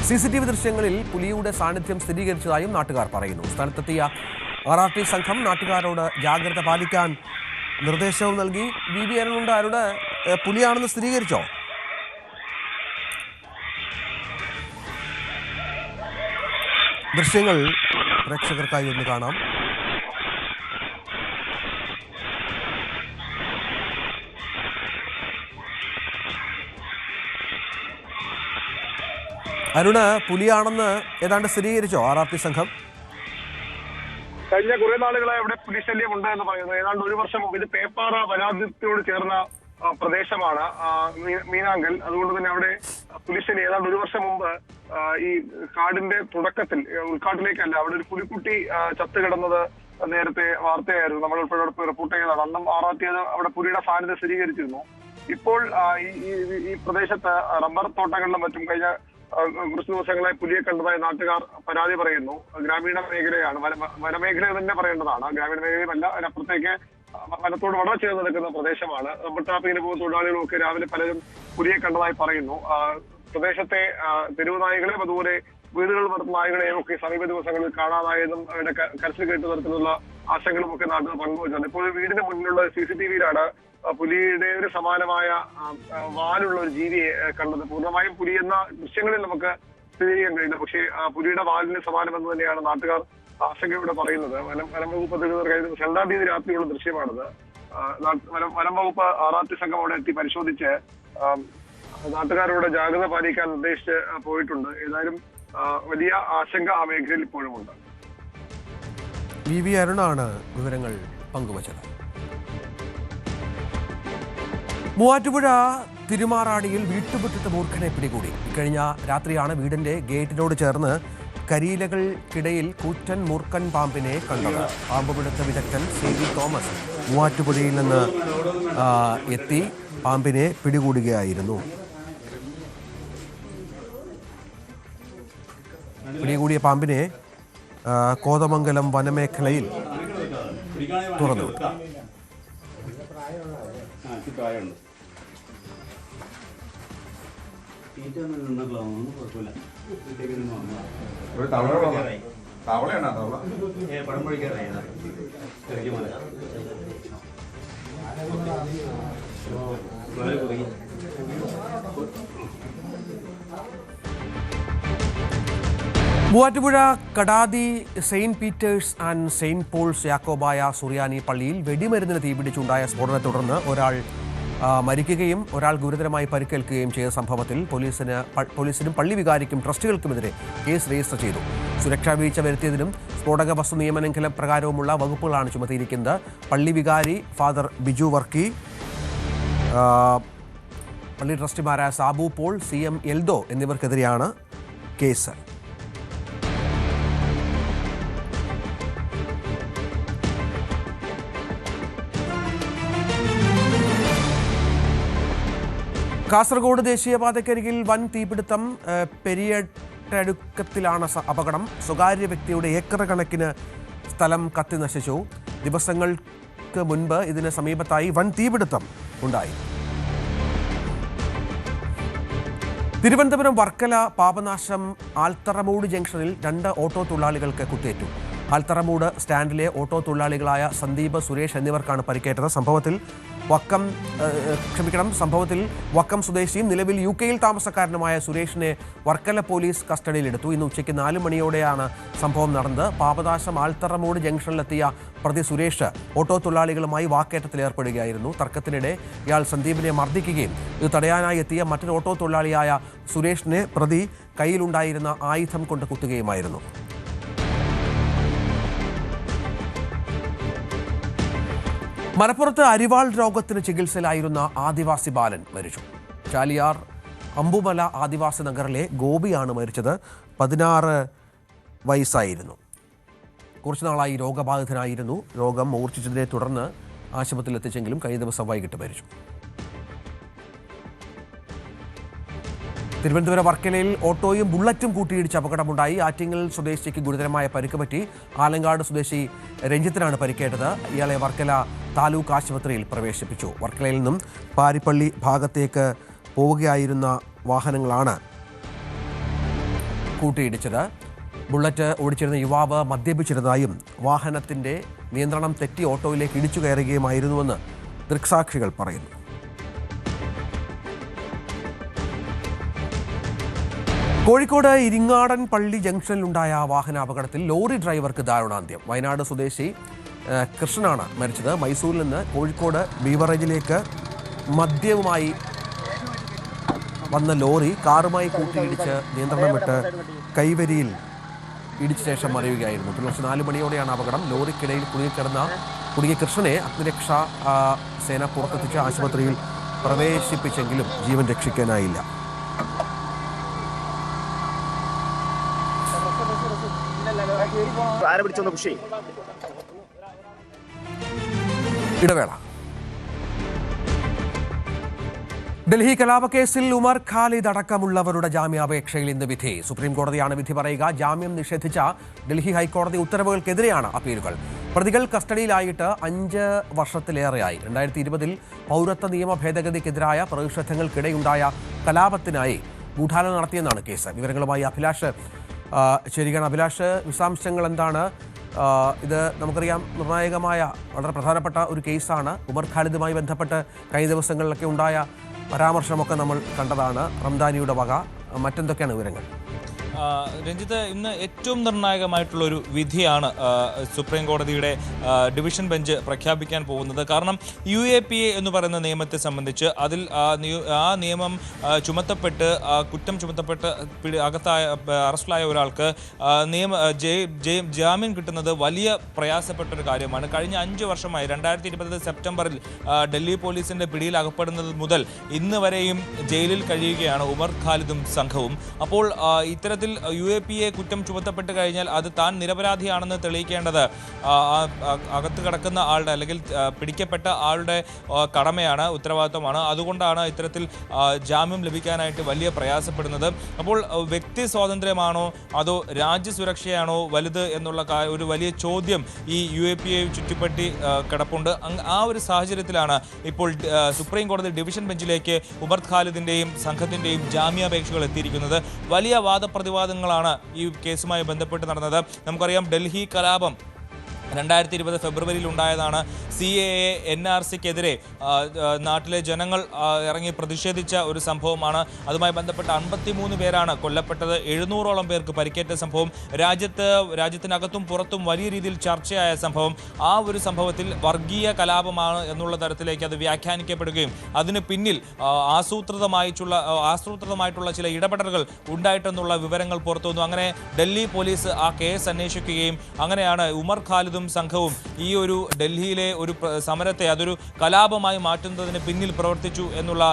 CCTV ദൃശ്യങ്ങളിൽ പുലിയുടെ സാന്നിധ്യം സ്ഥിരീകരിച്ചതായും നാട്ടുകാർ പറയുന്നു. സ്ഥലത്തെത്തിയ RRT സംഘം നാട്ടുകാരോട് ജാഗ്രത പാലിക്കാൻ നിർദ്ദേശവും നൽകി. VV അരുണുണ്ട്. അരുണ്, പുലിയാണെന്ന് സ്ഥിരീകരിച്ചോ? ദൃശ്യങ്ങൾ പ്രേക്ഷകർക്കായി ഒന്ന് കാണാം. അരുണ്, പുലിയാണെന്ന് ഏതാണ്ട് സ്ഥിരീകരിച്ചോ RRT സംഘം? കഴിഞ്ഞ കുറെ നാളുകളായി ഇവിടെ പുലിശല്യം ഉണ്ട് എന്ന് പറയുന്നത്. ഏതാണ്ട് ഒരു വർഷം മുമ്പ് ഇത് പേപ്പാറ വനാതിർത്തിയോട് ചേർന്ന പ്രദേശമാണ് മീനാങ്കൽ. അതുകൊണ്ട് തന്നെ അവിടെ പുലിശല്യം ഏതാണ്ട് ഒരു വർഷം മുമ്പ് ഈ കാടിന്റെ തുടക്കത്തിൽ, ഉൾക്കാട്ടിലേക്കല്ല, അവിടെ ഒരു പുലിക്കുട്ടി ചത്തു കിടന്നത് നേരത്തെ വാർത്തയായിരുന്നു. നമ്മൾ ഉൾപ്പെടെ റിപ്പോർട്ട് ചെയ്തതാണ്. അന്നും RRT അവിടെ പുലിയുടെ സാന്നിധ്യം സ്ഥിരീകരിച്ചിരുന്നു. ഇപ്പോൾ ഈ പ്രദേശത്ത് റബ്ബർ തോട്ടങ്ങളിലും മറ്റും കഴിഞ്ഞ കുറച്ച് ദിവസങ്ങളായി പുലിയെ കണ്ടതായി നാട്ടുകാർ പരാതി പറയുന്നു. ഗ്രാമീണ മേഖലയാണ്, വനമേഖല തന്നെ പറയേണ്ടതാണ്. ഗ്രാമീണ മേഖലയുമല്ല, അതിനപ്പുറത്തേക്ക് വനത്തോട് വളരെ ചേർന്ന് നിൽക്കുന്ന പ്രദേശമാണ്. റബ്ബർ ടാപ്പിങ്ങിന് പോകുന്ന തൊഴിലാളികളൊക്കെ രാവിലെ പലരും പുലിയെ കണ്ടതായി പറയുന്നു. പ്രദേശത്തെ തെരുവ് നായകളെയും അതുപോലെ വീടുകളിൽ വളർത്തുന്ന നായകളെയും ഒക്കെ സമീപ ദിവസങ്ങളിൽ കാണാതായതും അവരുടെ കരച്ചിൽ കേട്ട തരത്തിലുള്ള ആശങ്കകളും ഒക്കെ നാട്ടുകാർ പങ്കുവച്ചിട്ടുണ്ട്. ഇപ്പോൾ വീടിന് മുന്നിലുള്ള CCTVയിലാണ് പുലിയുടെ ഒരു സമാനമായ വാലുള്ള ഒരു ജീവിയെ കണ്ടത്. പൂർണ്ണമായും പുലി എന്ന ദൃശ്യങ്ങളിൽ നമുക്ക് സ്ഥിരീകരിക്കാൻ കഴിയില്ല. പക്ഷേ പുലിയുടെ വാലിന് സമാനമെന്ന് തന്നെയാണ് നാട്ടുകാർ ആശങ്കയോടെ പറയുന്നത്. വനം വകുപ്പ് അധികൃതർ കഴിഞ്ഞ 2-ാം തീയതി രാത്രിയുള്ള ദൃശ്യമാണിത്. വനം വകുപ്പ് RRT സംഘം അവിടെ എത്തി പരിശോധിച്ച് നാട്ടുകാരോട് ജാഗ്രത പാലിക്കാൻ നിർദ്ദേശിച്ച് പോയിട്ടുണ്ട്. ഏതായാലും വലിയ ആശങ്ക ആ മേഖലയിൽ ഇപ്പോഴുമുണ്ട്. VV അരുണാണ് വിവരങ്ങൾ പങ്കുവച്ചത്. മൂവാറ്റുപുഴ തിരുമാറാടിയിൽ വീട്ടുമുറ്റത്ത് മൂർഖനെ പിടികൂടി. ഇക്കഴിഞ്ഞ രാത്രിയാണ് വീടിന്റെ ഗേറ്റിനോട് ചേർന്ന് കരിയിലകൾക്കിടയിൽ കൂറ്റൻ മൂർഖൻ പാമ്പിനെ കണ്ടത്. പാമ്പുപിടുത്ത വിദഗ്ധൻ CV തോമസ് മൂവാറ്റുപുഴയിൽ നിന്ന് എത്തി പാമ്പിനെ പിടികൂടുകയായിരുന്നു. പിടികൂടിയ പാമ്പിനെ കോതമംഗലം വനമേഖലയിൽ തുറന്നുവിട്ടു. Muvattupuzha Kadathi saint Peter's and saint Paul's Yakobaya Suriyani പള്ളിയിൽ വെടിമരുന്നിന് തീപിടിച്ചുണ്ടായ സ്ഫോടനത്തെ തുടർന്ന് ഒരാൾ മരിക്കുകയും ഒരാൾ ഗുരുതരമായി പരിക്കേൽക്കുകയും ചെയ്ത സംഭവത്തിൽ പോലീസിനും പള്ളി വികാരിക്കും ട്രസ്റ്റുകൾക്കുമെതിരെ കേസ് രജിസ്റ്റർ ചെയ്തു. സുരക്ഷാ വീഴ്ച വരുത്തിയതിനും സ്ഫോടക വസ്തു നിയമലംഘന പ്രകാരവുമുള്ള വകുപ്പുകളാണ് ചുമത്തിയിരിക്കുന്നത്. പള്ളി വികാരി ഫാദർ ബിജു വർക്കി, പള്ളി ട്രസ്റ്റിമാരായ സാബു പോൾ, CM എൽദോ എന്നിവർക്കെതിരെയാണ് കേസ്. കാസർഗോഡ് ദേശീയപാതക്കരികിൽ വൻ തീപിടുത്തം. പെരിയട്ടടുക്കത്തിലാണ് അപകടം. സ്വകാര്യ വ്യക്തിയുടെ ഏക്കർ കണക്കിന് സ്ഥലം കത്തി നശിച്ചു. ദിവസങ്ങൾക്ക് മുൻപ് ഇതിന് സമീപത്തായി വൻ തീപിടുത്തം ഉണ്ടായി. തിരുവനന്തപുരം വർക്കല പാപനാശം ആൽത്തറമൂട് ജംഗ്ഷനിൽ 2 ഓട്ടോ തൊഴിലാളികൾക്ക് കുത്തേറ്റു. ആൽത്തറമൂട് സ്റ്റാൻഡിലെ ഓട്ടോ തൊഴിലാളികളായ സന്ദീപ്, സുരേഷ് എന്നിവർക്കാണ് പരിക്കേറ്റത്. സംഭവത്തിൽ സംഭവത്തിൽ വക്കം സ്വദേശിയും നിലവിൽ UK-യിൽ താമസക്കാരനുമായ സുരേഷിനെ വർക്കല പോലീസ് കസ്റ്റഡിയിലെടുത്തു. ഇന്ന് ഉച്ചയ്ക്ക് 4 മണിയോടെയാണ് സംഭവം നടന്നത്. പാപനാശം ആൽത്തറമൂട് ജംഗ്ഷനിലെത്തിയ പ്രതി സുരേഷ് ഓട്ടോ തൊഴിലാളികളുമായി വാക്കേറ്റത്തിലേർപ്പെടുകയായിരുന്നു. തർക്കത്തിനിടെ ഇയാൾ സന്ദീപിനെ മർദ്ദിക്കുകയും ഇത് തടയാനായി എത്തിയ മറ്റൊരു ഓട്ടോ തൊഴിലാളിയായ സുരേഷിനെ പ്രതി കയ്യിലുണ്ടായിരുന്ന ആയുധം കൊണ്ട് കുത്തുകയുമായിരുന്നു. മലപ്പുറത്ത് അരിവാൾ രോഗത്തിന് ചികിത്സയിലായിരുന്ന ആദിവാസി ബാലൻ മരിച്ചു. ചാലിയാർ അമ്പുമല ആദിവാസി നഗറിലെ ഗോപിയാണ് മരിച്ചത്. 16 വയസ്സായിരുന്നു. കുറച്ചുനാളായി രോഗബാധിതനായിരുന്നു. രോഗം മൂർച്ഛിച്ചതിനെ തുടർന്ന് ആശുപത്രിയിൽ എത്തിച്ചെങ്കിലും കഴിഞ്ഞ ദിവസം വൈകിട്ട് മരിച്ചു. തിരുവനന്തപുരം വർക്കലയിൽ ഓട്ടോയും ബുള്ളറ്റും കൂട്ടിയിടിച്ച് അപകടമുണ്ടായി. ആറ്റിങ്ങൽ സ്വദേശിക്ക് ഗുരുതരമായ പരിക്ക് പറ്റി. ആലങ്കാട് സ്വദേശി രഞ്ജിത്തിനാണ് പരിക്കേറ്റത്. ഇയാളെ വർക്കല താലൂക്ക് ആശുപത്രിയിൽ പ്രവേശിപ്പിച്ചു. വർക്കലയിൽ നിന്നും പാരിപ്പള്ളി ഭാഗത്തേക്ക് പോവുകയായിരുന്ന വാഹനങ്ങളാണ് കൂട്ടിയിടിച്ചത്. ബുള്ളറ്റ് ഓടിച്ചിരുന്ന യുവാവ് മദ്യപിച്ചിരുന്നതായും വാഹനത്തിന്റെ നിയന്ത്രണം തെറ്റി ഓട്ടോയിലേക്ക് ഇടിച്ചു കയറുകയുമായിരുന്നുവെന്ന് ദൃക്സാക്ഷികൾ പറയുന്നു. കോഴിക്കോട് ഇരിങ്ങാടൻ പള്ളി ജംഗ്ഷനിലുണ്ടായ വാഹനാപകടത്തിൽ ലോറി ഡ്രൈവർക്ക് ദാരുണാന്ത്യം. വയനാട് സ്വദേശി കൃഷ്ണനാണ് മരിച്ചത്. മൈസൂരിൽ നിന്ന് കോഴിക്കോട് ബീവറേജിലേക്ക് മദ്യവുമായി വന്ന ലോറി കാറുമായി കൂട്ടിയിടിച്ച് നിയന്ത്രണം വിട്ട് കൈവരിയിൽ ഇടിച്ച ശേഷം മറിയുകയായിരുന്നു. പുലർച്ചെ 4 മണിയോടെയാണ് അപകടം. ലോറിക്കിടയിൽ കുടുങ്ങിയ കൃഷ്ണനെ അഗ്നിരക്ഷാ സേന പുറത്തെത്തിച്ച് ആശുപത്രിയിൽ പ്രവേശിപ്പിച്ചെങ്കിലും ജീവൻ രക്ഷിക്കാനായില്ല. ഇടവേള. ഡൽഹി കലാപക്കേസിൽ ഉമർ ഖാലിദ് അടക്കമുള്ളവരുടെ ജാമ്യാപേക്ഷയിൽ ഇന്ന് വിധി. സുപ്രീം കോടതിയാണ് വിധി പറയുക. ജാമ്യം നിഷേധിച്ച ഡൽഹി ഹൈക്കോടതി ഉത്തരവുകൾക്കെതിരെയാണ് അപ്പീലുകൾ. പ്രതികൾ കസ്റ്റഡിയിലായിട്ട് 5 വർഷത്തിലേറെയായി. 2020 പൗരത്വ നിയമ ഭേദഗതിക്കെതിരായ പ്രതിഷേധങ്ങൾക്കിടെയുണ്ടായ കലാപത്തിനായി ഗൂഢാലോചന നടത്തിയെന്നാണ് കേസ്. വിവരങ്ങളുമായി അഭിലാഷ് ചേരുകയാണ്. അഭിലാഷ്, വിശദാംശങ്ങൾ എന്താണ്? ഇത് നമുക്കറിയാം, നിർണായകമായ വളരെ പ്രധാനപ്പെട്ട ഒരു കേസാണ്. ഉമർ ഖാലിദുമായി ബന്ധപ്പെട്ട് കഴിഞ്ഞ ദിവസങ്ങളിലൊക്കെ ഉണ്ടായ പരാമർശമൊക്കെ നമ്മൾ കണ്ടതാണ്. റംദാനിയുടെ വക മറ്റെന്തൊക്കെയാണ് വിവരങ്ങൾ? രഞ്ജിത്ത്, ഇന്ന് ഏറ്റവും നിർണായകമായിട്ടുള്ള ഒരു വിധിയാണ് സുപ്രീം കോടതിയുടെ ഡിവിഷൻ ബെഞ്ച് പ്രഖ്യാപിക്കാൻ പോകുന്നത്. കാരണം UAPA എന്ന് പറയുന്ന നിയമത്തെ സംബന്ധിച്ച് അതിൽ ആ നിയമം ചുമത്തപ്പെട്ട് കുറ്റം ചുമത്തപ്പെട്ട് അറസ്റ്റിലായ ഒരാൾക്ക് ജാമ്യം കിട്ടുന്നത് വലിയ പ്രയാസപ്പെട്ടൊരു കാര്യമാണ്. കഴിഞ്ഞ 5 വർഷമായി 2020 സെപ്റ്റംബറിൽ ഡൽഹി പോലീസിന്റെ പിടിയിൽ അകപ്പെടുന്നത് മുതൽ ഇന്ന് വരെയും ജയിലിൽ കഴിയുകയാണ് ഉമർ ഖാലിദും സംഘവും. അപ്പോൾ ഇത്തരത്തിൽ UAPA കുറ്റം ചുമത്തപ്പെട്ട് കഴിഞ്ഞാൽ അത് താൻ നിരപരാധിയാണെന്ന് തെളിയിക്കേണ്ടത് അകത്ത് കിടക്കുന്ന ആളുടെ അല്ലെങ്കിൽ പിടിക്കപ്പെട്ട ആളുടെ കടമയാണ്, ഉത്തരവാദിത്വമാണ്. അതുകൊണ്ടാണ് ഇത്തരത്തിൽ ജാമ്യം ലഭിക്കാനായിട്ട് വലിയ പ്രയാസപ്പെടുന്നത്. അപ്പോൾ വ്യക്തി സ്വാതന്ത്ര്യമാണോ അതോ രാജ്യസുരക്ഷയാണോ വലുത് എന്നുള്ള ഒരു വലിയ ചോദ്യം ഈ UAPA ചുറ്റിപ്പറ്റി കിടപ്പുണ്ട്. ആ ഒരു സാഹചര്യത്തിലാണ് ഇപ്പോൾ സുപ്രീം കോടതി ഡിവിഷൻ ബെഞ്ചിലേക്ക് ഉമർ ഖാലിദിന്റെയും സംഘത്തിന്റെയും ജാമ്യാപേക്ഷകൾ എത്തിയിരിക്കുന്നത്. വലിയ വാദപ്രതിവാദങ്ങളാണ് ഈ കേസുമായി ബന്ധപ്പെട്ട് നടന്നത്. നമുക്കറിയാം, ഡൽഹി കലാപം 2020 ഫെബ്രുവരിയിൽ ഉണ്ടായതാണ്. CAA NRCക്കെതിരെ നാട്ടിലെ ജനങ്ങൾ ഇറങ്ങി പ്രതിഷേധിച്ച ഒരു സംഭവമാണ്. അതുമായി ബന്ധപ്പെട്ട് 53 പേരാണ് കൊല്ലപ്പെട്ടത്. 700ഓളം പേർക്ക് പരിക്കേറ്റ സംഭവം. രാജ്യത്തിനകത്തും പുറത്തും വലിയ രീതിയിൽ ചർച്ചയായ സംഭവം. ആ ഒരു സംഭവത്തിൽ വർഗീയ കലാപമാണ് എന്നുള്ള തരത്തിലേക്ക് അത് വ്യാഖ്യാനിക്കപ്പെടുകയും അതിന് പിന്നിൽ ആസൂത്രിതമായിട്ടുള്ള ചില ഇടപെടലുകൾ ഉണ്ടായിട്ടെന്നുള്ള വിവരങ്ങൾ പുറത്തു വന്നു. അങ്ങനെ ഡൽഹി പോലീസ് ആ കേസ് അന്വേഷിക്കുകയും അങ്ങനെയാണ് ഉമർ ഖാലിദും സംഘവും ഈ ഒരു ഡൽഹിയിലെ ഒരു സമരത്തെ അതൊരു കലാപമായി മാറ്റുന്നതിന് പിന്നിൽ പ്രവർത്തിച്ചു എന്നുള്ള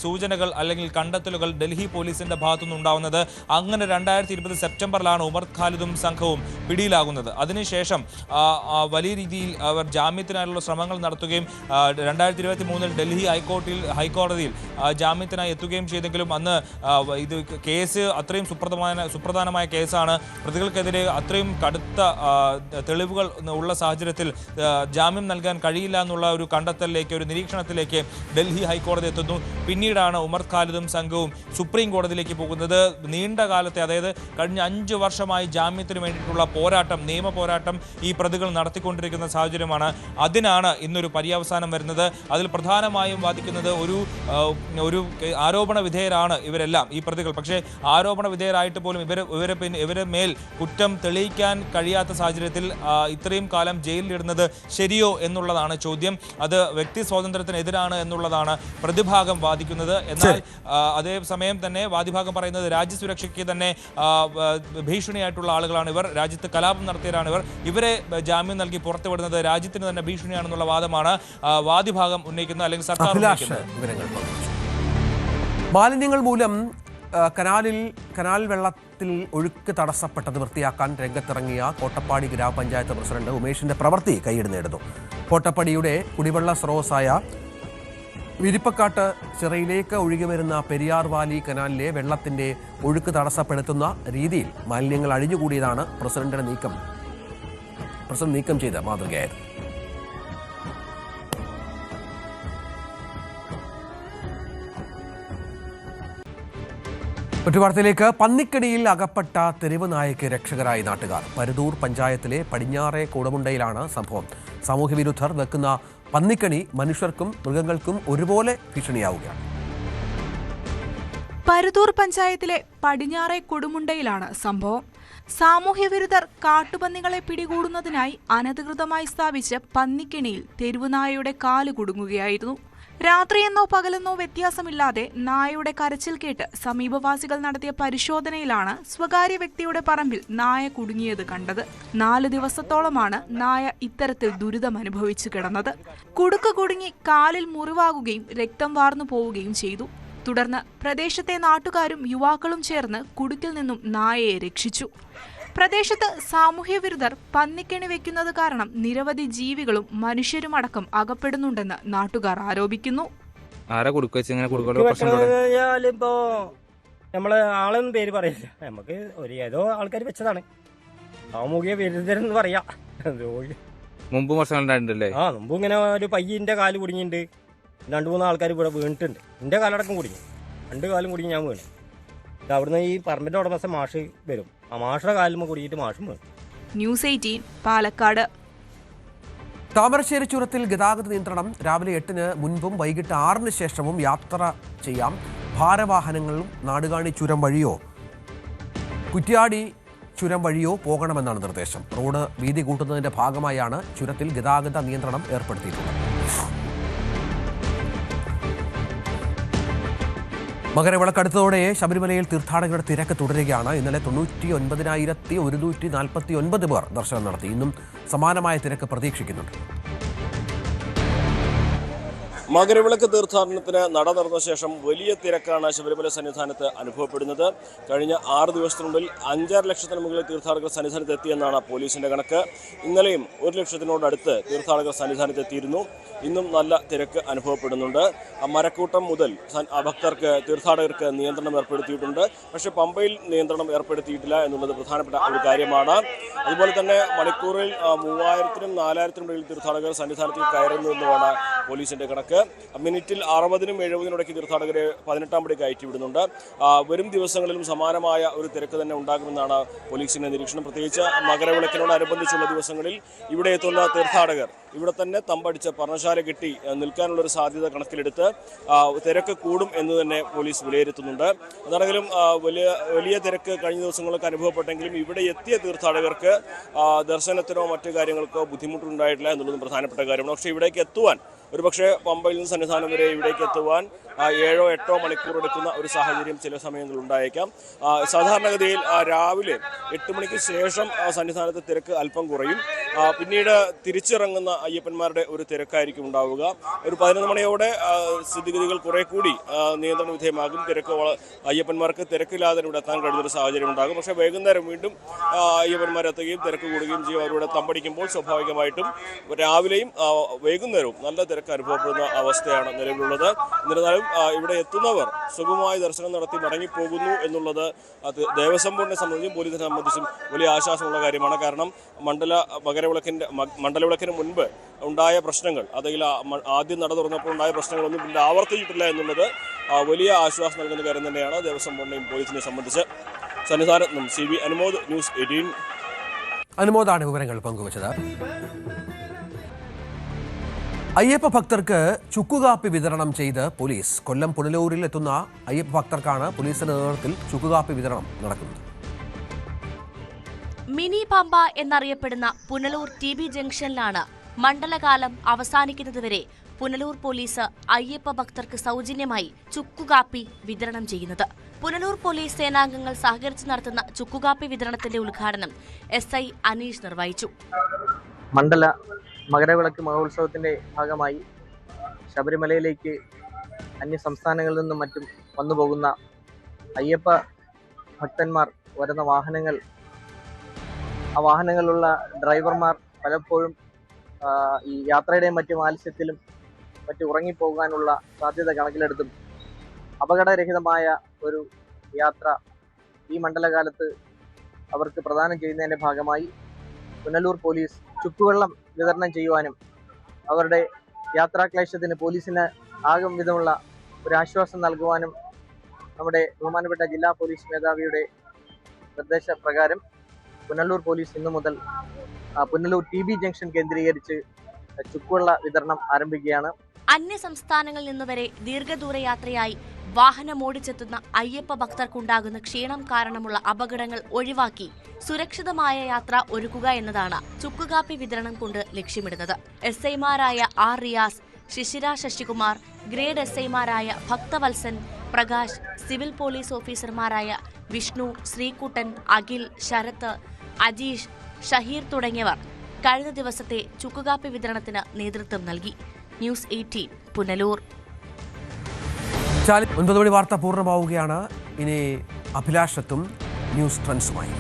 സൂചനകൾ അല്ലെങ്കിൽ കണ്ടെത്തലുകൾ ഡൽഹി പോലീസിന്റെ ഭാഗത്തുനിന്ന് ഉണ്ടാവുന്നത്. അങ്ങനെ 2020 സെപ്റ്റംബറിലാണ് ഉമർ ഖാലിദും സംഘവും പിടിയിലാകുന്നത്. അതിനുശേഷം വലിയ രീതിയിൽ അവർ ജാമ്യത്തിനായുള്ള ശ്രമങ്ങൾ നടത്തുകയും 2023 ഡൽഹി ഹൈക്കോടതിയിൽ ജാമ്യത്തിനായി എത്തുകയും ചെയ്തെങ്കിലും അന്ന് ഇത് കേസ് അത്രയും സുപ്രധാനമായ കേസാണ്. പ്രതികൾക്കെതിരെ അത്രയും കടുത്ത തെളിവുകൾ ഉള്ള സാഹചര്യത്തിൽ ജാമ്യം നൽകാൻ കഴിയില്ല എന്നുള്ള ഒരു കണ്ടെത്തലിലേക്ക്, ഒരു നിരീക്ഷണത്തിലേക്ക് ഡൽഹി ഹൈക്കോടതി എത്തുന്നു. പിന്നീടാണ് ഉമർ ഖാലിദും സംഘവും സുപ്രീം കോടതിയിലേക്ക് പോകുന്നത്. നീണ്ട കാലത്തെ, അതായത് കഴിഞ്ഞ 5 വർഷമായി ജാമ്യത്തിന് വേണ്ടിയിട്ടുള്ള പോരാട്ടം, നിയമ പോരാട്ടം ഈ പ്രതികൾ നടത്തിക്കൊണ്ടിരിക്കുന്ന സാഹചര്യമാണ്. അതിനാണ് ഇന്നൊരു പര്യവസാനം വരുന്നത്. അതിൽ പ്രധാനമായും വാദിക്കുന്നത് ഒരു ആരോപണ വിധേയരാണ് ഇവരെല്ലാം, ഈ പ്രതികൾ. പക്ഷേ ആരോപണ വിധേയരായിട്ട് പോലും ഇവരെ മേൽ കുറ്റം തെളിയിക്കാൻ കഴിയാത്ത സാഹചര്യത്തിൽ ഇത്രയും കാലം ജയിലിലിടുന്നത് ശരിയോ എന്നുള്ളതാണ് ചോദ്യം. അത് വ്യക്തി സ്വാതന്ത്ര്യത്തിനെതിരാണ് എന്നുള്ളതാണ് പ്രതിഭാഗം വാദിക്കുന്നത്. എന്നാൽ അതേസമയം തന്നെ വാദിഭാഗം പറയുന്നത് രാജ്യസുരക്ഷയ്ക്ക് തന്നെ ഭീഷണിയായിട്ടുള്ള ആളുകളാണ് ഇവർ, രാജ്യത്ത് കലാപം നടത്തിയവരാണ് ഇവരെ ജാമ്യം നൽകി പുറത്തുവിടുന്നത് രാജ്യത്തിന് തന്നെ ഭീഷണിയാണെന്നുള്ള വാദമാണ് വാദിഭാഗം ഉന്നയിക്കുന്നത്, അല്ലെങ്കിൽ സർക്കാർ ഉന്നയിക്കുന്നത്. മാലിന്യങ്ങൾ മൂലം കനാൽ വെള്ളത്തിൽ ഒഴുക്ക് തടസ്സപ്പെട്ടത് വൃത്തിയാക്കാൻ രംഗത്തിറങ്ങിയ കോട്ടപ്പാടി ഗ്രാമപഞ്ചായത്ത് പ്രസിഡന്റ് ഉമേഷിന്റെ പ്രവൃത്തി കൈയ്യടി നേടുന്നു. കോട്ടപ്പാടിയുടെ കുടിവെള്ള സ്രോതസ്സായ വിരിപ്പക്കാട്ട് ചിറയിലേക്ക് ഒഴുകി വരുന്ന പെരിയാർ വാലി കനാലിലെ വെള്ളത്തിന്റെ ഒഴുക്ക് തടസ്സപ്പെടുത്തുന്ന രീതിയിൽ മാലിന്യങ്ങൾ അഴിഞ്ഞുകൂടിയതാണ് പ്രസിഡന്റ് നീക്കം ചെയ്ത മാതൃകയായത്. മറ്റു വാർത്തയിലേക്ക്. പന്നിക്കടിയിൽ അകപ്പെട്ട തെരുവ് നായയ്ക്ക് രക്ഷകരായി നാട്ടുകാർ. പരുതൂർ പഞ്ചായത്തിലെ പടിഞ്ഞാറെ കൊടുമുണ്ടയിലാണ് സംഭവം. സാമൂഹ്യവിരുദ്ധർ വെക്കുന്ന പന്നിക്കണി മനുഷ്യർക്കും മൃഗങ്ങൾക്കും ഒരുപോലെ ഭീഷണിയാവുകയാണ്. പരുതൂർ പഞ്ചായത്തിലെ പടിഞ്ഞാറെ കൊടുമുണ്ടയിലാണ് സംഭവം. സാമൂഹ്യവിരുദ്ധർ കാട്ടുപന്നികളെ പിടികൂടുന്നതിനായി അനധികൃതമായി സ്ഥാപിച്ച പന്നിക്കണിയിൽ തെരുവുനായയുടെ കാല് കുടുങ്ങുകയായിരുന്നു. രാത്രിയെന്നോ പകലെന്നോ വ്യത്യാസമില്ലാതെ നായയുടെ കരച്ചിൽ കേട്ട് സമീപവാസികൾ നടത്തിയ പരിശോധനയിലാണ് സ്വകാര്യ വ്യക്തിയുടെ പറമ്പിൽ നായ കുടുങ്ങിയത് കണ്ടത്. 4 ദിവസത്തോളമാണ് നായ ഇത്തരത്തിൽ ദുരിതമനുഭവിച്ചു കിടന്നത്. കുടുക്ക് കുടുങ്ങി കാലിൽ മുറിവാകുകയും രക്തം വാർന്നു പോവുകയും ചെയ്തു. തുടർന്ന് പ്രദേശത്തെ നാട്ടുകാരും യുവാക്കളും ചേർന്ന് കുടുക്കിൽ നിന്നും നായയെ രക്ഷിച്ചു. പ്രദേശത്ത് സാമൂഹ്യവിരുദ്ധർ പന്നിക്കണി വെക്കുന്നത് കാരണം നിരവധി ജീവികളും മനുഷ്യരുമടക്കം അകപ്പെടുന്നുണ്ടെന്ന് നാട്ടുകാർ ആരോപിക്കുന്നു. ഇപ്പോ നമ്മള് ആളൊന്നും പേര് പറയില്ല, നമുക്ക് ഏതോ ആൾക്കാർ വെച്ചതാണ്. സാമൂഹ്യ വിരുദ്ധരെന്ന് പറയാ. മുമ്പ് വർഷങ്ങളുണ്ടായിട്ടുണ്ടല്ലേ? മുമ്പ് ഇങ്ങനെ ഒരു പയ്യന്റെ കാല് കുടുങ്ങിയിട്ടുണ്ട്. 2-3 ആൾക്കാർ ഇവിടെ വീണിട്ടുണ്ട്. എന്റെ കാലടക്കം കുടുങ്ങി, 2 കാലും കുടുങ്ങി ഞാൻ വീണു. അവിടുന്ന് ഈ പറമ്പിന്റെ ഉടമസ്ഥ മാഷ് വരും, ആ മാഷയുടെ കാലിൽ കുടുങ്ങിയിട്ട് മാഷും വീണു. ന്യൂസ് 18 പാലക്കാട്. താമരശ്ശേരി ചുരത്തിൽ ഗതാഗത നിയന്ത്രണം. രാവിലെ 8-ന് മുൻപും വൈകിട്ട് 6-ന് ശേഷവും യാത്ര ചെയ്യാം. ഭാരവാഹനങ്ങളും നാടുകാണി ചുരം വഴിയോ കുറ്റ്യാടി ചുരം വഴിയോ പോകണമെന്നാണ് നിർദ്ദേശം. റോഡ് വീതി കൂട്ടുന്നതിന്റെ ഭാഗമായാണ് ചുരത്തിൽ ഗതാഗത നിയന്ത്രണം ഏർപ്പെടുത്തിയിട്ടുള്ളത്. മകരവിളക്കടുത്തതോടെ ശബരിമലയിൽ തീർത്ഥാടകരുടെ തിരക്ക് തുടരുകയാണ്. ഇന്നലെ 99,149 പേർ ദർശനം നടത്തി. ഇന്നും സമാനമായ തിരക്ക് പ്രതീക്ഷിക്കുന്നുണ്ട്. മകരവിളക്ക് തീർത്ഥാടനത്തിന് നട തുറന്ന ശേഷം വലിയ തിരക്കാണ് ശബരിമല സന്നിധാനത്ത് അനുഭവപ്പെടുന്നത്. കഴിഞ്ഞ 6 ദിവസത്തിനുള്ളിൽ 5-6 ലക്ഷത്തിന് മുകളിൽ തീർത്ഥാടകർ സന്നിധാനത്ത് എത്തിയെന്നാണ് പോലീസിന്റെ കണക്ക്. ഇന്നലെയും 1 ലക്ഷത്തിനോടടുത്ത് തീർത്ഥാടകർ സന്നിധാനത്ത് എത്തിയിരുന്നു. ഇന്നും നല്ല തിരക്ക് അനുഭവപ്പെടുന്നുണ്ട്. മരക്കൂട്ടം മുതൽ ഭക്തർക്ക്, തീർത്ഥാടകർക്ക് നിയന്ത്രണം ഏർപ്പെടുത്തിയിട്ടുണ്ട്. പക്ഷേ പമ്പയിൽ നിയന്ത്രണം ഏർപ്പെടുത്തിയിട്ടില്ല എന്നുള്ളത് പ്രധാനപ്പെട്ട ഒരു കാര്യമാണ്. അതുപോലെ തന്നെ മണിക്കൂറിൽ 3000-നും 4000-നും ഇടയിൽ തീർത്ഥാടകർ സന്നിധാനത്തിൽ കയറുന്നു എന്നുമാണ് പോലീസിന്റെ കണക്ക്. മിനിറ്റിൽ 60-നും 70-നും ഇടയ്ക്ക് തീർത്ഥാടകരെ 18-ാം പടി കയറ്റിവിടുന്നുണ്ട്. വരും ദിവസങ്ങളിലും സമാനമായ ഒരു തിരക്ക് തന്നെ ഉണ്ടാകുമെന്നാണ് പോലീസിന്റെ നിരീക്ഷണം. പ്രത്യേകിച്ച് മകരവിളക്കിനോടനുബന്ധിച്ചുള്ള ദിവസങ്ങളിൽ ഇവിടെ എത്തുന്ന തീർത്ഥാടകർ ഇവിടെ തന്നെ തമ്പടിച്ച് പർണശാല കെട്ടി നിൽക്കാനുള്ളൊരു സാധ്യത കണക്കിലെടുത്ത് തിരക്ക് കൂടും എന്ന് തന്നെ പോലീസ് വിലയിരുത്തുന്നുണ്ട്. അതാണെങ്കിലും വലിയ തിരക്ക് കഴിഞ്ഞ ദിവസങ്ങളൊക്കെ അനുഭവപ്പെട്ടെങ്കിലും ഇവിടെ എത്തിയ തീർത്ഥാടകർക്ക് ദർശനത്തിനോ മറ്റു കാര്യങ്ങൾക്കോ ബുദ്ധിമുട്ടുണ്ടായിട്ടില്ല എന്നുള്ളതും പ്രധാനപ്പെട്ട കാര്യമാണ്. പക്ഷേ ഇവിടേക്ക് എത്തുവാൻ, ഒരുപക്ഷെ പമ്പയിൽ നിന്ന് സന്നിധാനം വരെ ഇവിടേക്ക് എത്തുവാൻ 7-8 മണിക്കൂർ എടുക്കുന്ന ഒരു സാഹചര്യം ചില സമയങ്ങളിൽ ഉണ്ടായേക്കാം. സാധാരണഗതിയിൽ രാവിലെ 8 മണിക്ക് ശേഷം സന്നിധാനത്ത് തിരക്ക് അല്പം കുറയും. പിന്നീട് തിരിച്ചിറങ്ങുന്ന അയ്യപ്പന്മാരുടെ ഒരു തിരക്കായിരിക്കും ഉണ്ടാവുക. ഒരു 11 മണിയോടെ സ്ഥിതിഗതികൾ കുറെ കൂടി നിയന്ത്രണ വിധേയമാകും. അയ്യപ്പന്മാർക്ക് തിരക്കില്ലാതെ ഇവിടെ എത്താൻ കഴിയുന്നൊരു സാഹചര്യം ഉണ്ടാകും. പക്ഷേ വൈകുന്നേരം വീണ്ടും അയ്യപ്പന്മാരെത്തുകയും തിരക്ക് കൂടുകയും ചെയ്യും. അവരിവിടെ തമ്പടിക്കുമ്പോൾ സ്വാഭാവികമായിട്ടും രാവിലെയും വൈകുന്നേരവും നല്ല തിരക്ക് അനുഭവപ്പെടുന്ന അവസ്ഥയാണ് നിലവിലുള്ളത്. എന്നിരുന്നാലും ഇവിടെ എത്തുന്നവർ സുഗമമായി ദർശനം നടത്തി മടങ്ങിപ്പോകുന്നു എന്നുള്ളത് ദേവസ്വം ബോർഡിനെ സംബന്ധിച്ചും പോലീസിനെ സംബന്ധിച്ചും വലിയ ആശ്വാസമുള്ള കാര്യമാണ്. കാരണം മകര മണ്ഡലവിളക്കിന് മുൻപ് ഉണ്ടായ പ്രശ്നങ്ങൾ, അതിൽ ആദ്യം നട തുറന്നപ്പോൾ ഉണ്ടായ പ്രശ്നങ്ങളൊന്നും പിന്നീട് ആവർത്തിച്ചിട്ടില്ല എന്നുള്ളത് വലിയ ആശ്വാസം നൽകുന്ന കാര്യം തന്നെയാണ് ദേവസ്വം ബോർഡിനെയും പോലീസിനെ സംബന്ധിച്ച്. സന്നിധാനത്ത് നിന്നും CB അനുമോദ്, ന്യൂസ് 18. അനുമോദാണ് വിവരങ്ങൾ പങ്കുവച്ചത്. അയ്യപ്പ ഭക്തർക്ക് ചുക്കുകാപ്പി വിതരണം ചെയ്ത് പോലീസ്. കൊല്ലം പുനലൂരിൽ എത്തുന്ന അയ്യപ്പ ഭക്തർക്കാണ് പോലീസിന്റെ നേതൃത്വത്തിൽ ചുക്കുകാപ്പി വിതരണം നടക്കുന്നത്. മിനി പമ്പ എന്നറിയപ്പെടുന്ന പുനലൂർ TB ജംഗ്ഷനിലാണ് മണ്ഡലകാലം അവസാനിക്കുന്നതുവരെ പുനലൂർ പോലീസ് അയ്യപ്പ ഭക്തർക്ക് സൗജന്യമായി ചുക്കുകാപ്പി വിതരണം ചെയ്യുന്നത്. പുനലൂർ പോലീസ് സേനാംഗങ്ങൾ സഹകരിച്ച് നടത്തുന്ന ചുക്കുകാപ്പി വിതരണത്തിന്റെ ഉദ്ഘാടനം SI അനീഷ് നിർവഹിച്ചു. മണ്ഡല മകരവിളക്ക് മഹോത്സവത്തിന്റെ ഭാഗമായി ശബരിമലയിലേക്ക് അന്യ സംസ്ഥാനങ്ങളിൽ നിന്നും മറ്റും വന്നുപോകുന്ന അയ്യപ്പ ഭക്തന്മാർ വരുന്ന വാഹനങ്ങൾ, ആ വാഹനങ്ങളിലുള്ള ഡ്രൈവർമാർ പലപ്പോഴും ഈ യാത്രയുടെയും മറ്റും ആലസ്യത്തിലും മറ്റു ഉറങ്ങിപ്പോകാനുള്ള സാധ്യത കണക്കിലെടുത്തും അപകടരഹിതമായ ഒരു യാത്ര ഈ മണ്ഡലകാലത്ത് അവർക്ക് പ്രദാനം ചെയ്യുന്നതിൻ്റെ ഭാഗമായി പുനലൂർ പോലീസ് ചുക്കുവെള്ളം വിതരണം ചെയ്യുവാനും അവരുടെ യാത്രാക്ലേശത്തിന് പോലീസിന് ആകും വിധമുള്ള ഒരു ആശ്വാസം നൽകുവാനും നമ്മുടെ ബഹുമാനപ്പെട്ട ജില്ലാ പോലീസ് മേധാവിയുടെ നിർദ്ദേശപ്രകാരം പുനലൂർ പോലീസ് ഇന്നു മുതൽ പുനലൂർ TB ജംഗ്ഷൻ കേന്ദ്രീകരിച്ച് ചുക്കുവെള്ള വിതരണം ആരംഭിക്കുകയാണ്. അന്യ സംസ്ഥാനങ്ങളിൽ നിന്നുവരെ ദീർഘദൂര യാത്രയായി വാഹനമോടിച്ചെത്തുന്ന അയ്യപ്പ ഭക്തർക്കുണ്ടാകുന്ന ക്ഷീണം കാരണമുള്ള അപകടങ്ങൾ ഒഴിവാക്കി സുരക്ഷിതമായ യാത്ര ഒരുക്കുക എന്നതാണ് ചുക്കുകാപ്പി വിതരണം കൊണ്ട് ലക്ഷ്യമിടുന്നത്. SIമാരായ R റിയാസ്, ശിശിര ശശികുമാർ, ഗ്രേഡ് SIമാരായ ഭക്തവത്സൻ, പ്രകാശ്, സിവിൽ പോലീസ് ഓഫീസർമാരായ വിഷ്ണു, ശ്രീകുട്ടൻ, അഖിൽ, ശരത്ത്, അജീഷ്, ഷഹീർ തുടങ്ങിയവർ കഴിഞ്ഞ ദിവസത്തെ ചുക്കുകാപ്പി വിതരണത്തിന് നേതൃത്വം നൽകി. ന്യൂസ് 18 പുനലൂർ. 9 മണി വാർത്ത പൂർണ്ണമാവുകയാണ്. ഇനി അഭിലാഷത്തും ന്യൂസ് ട്രെൻഡ്സുമായി.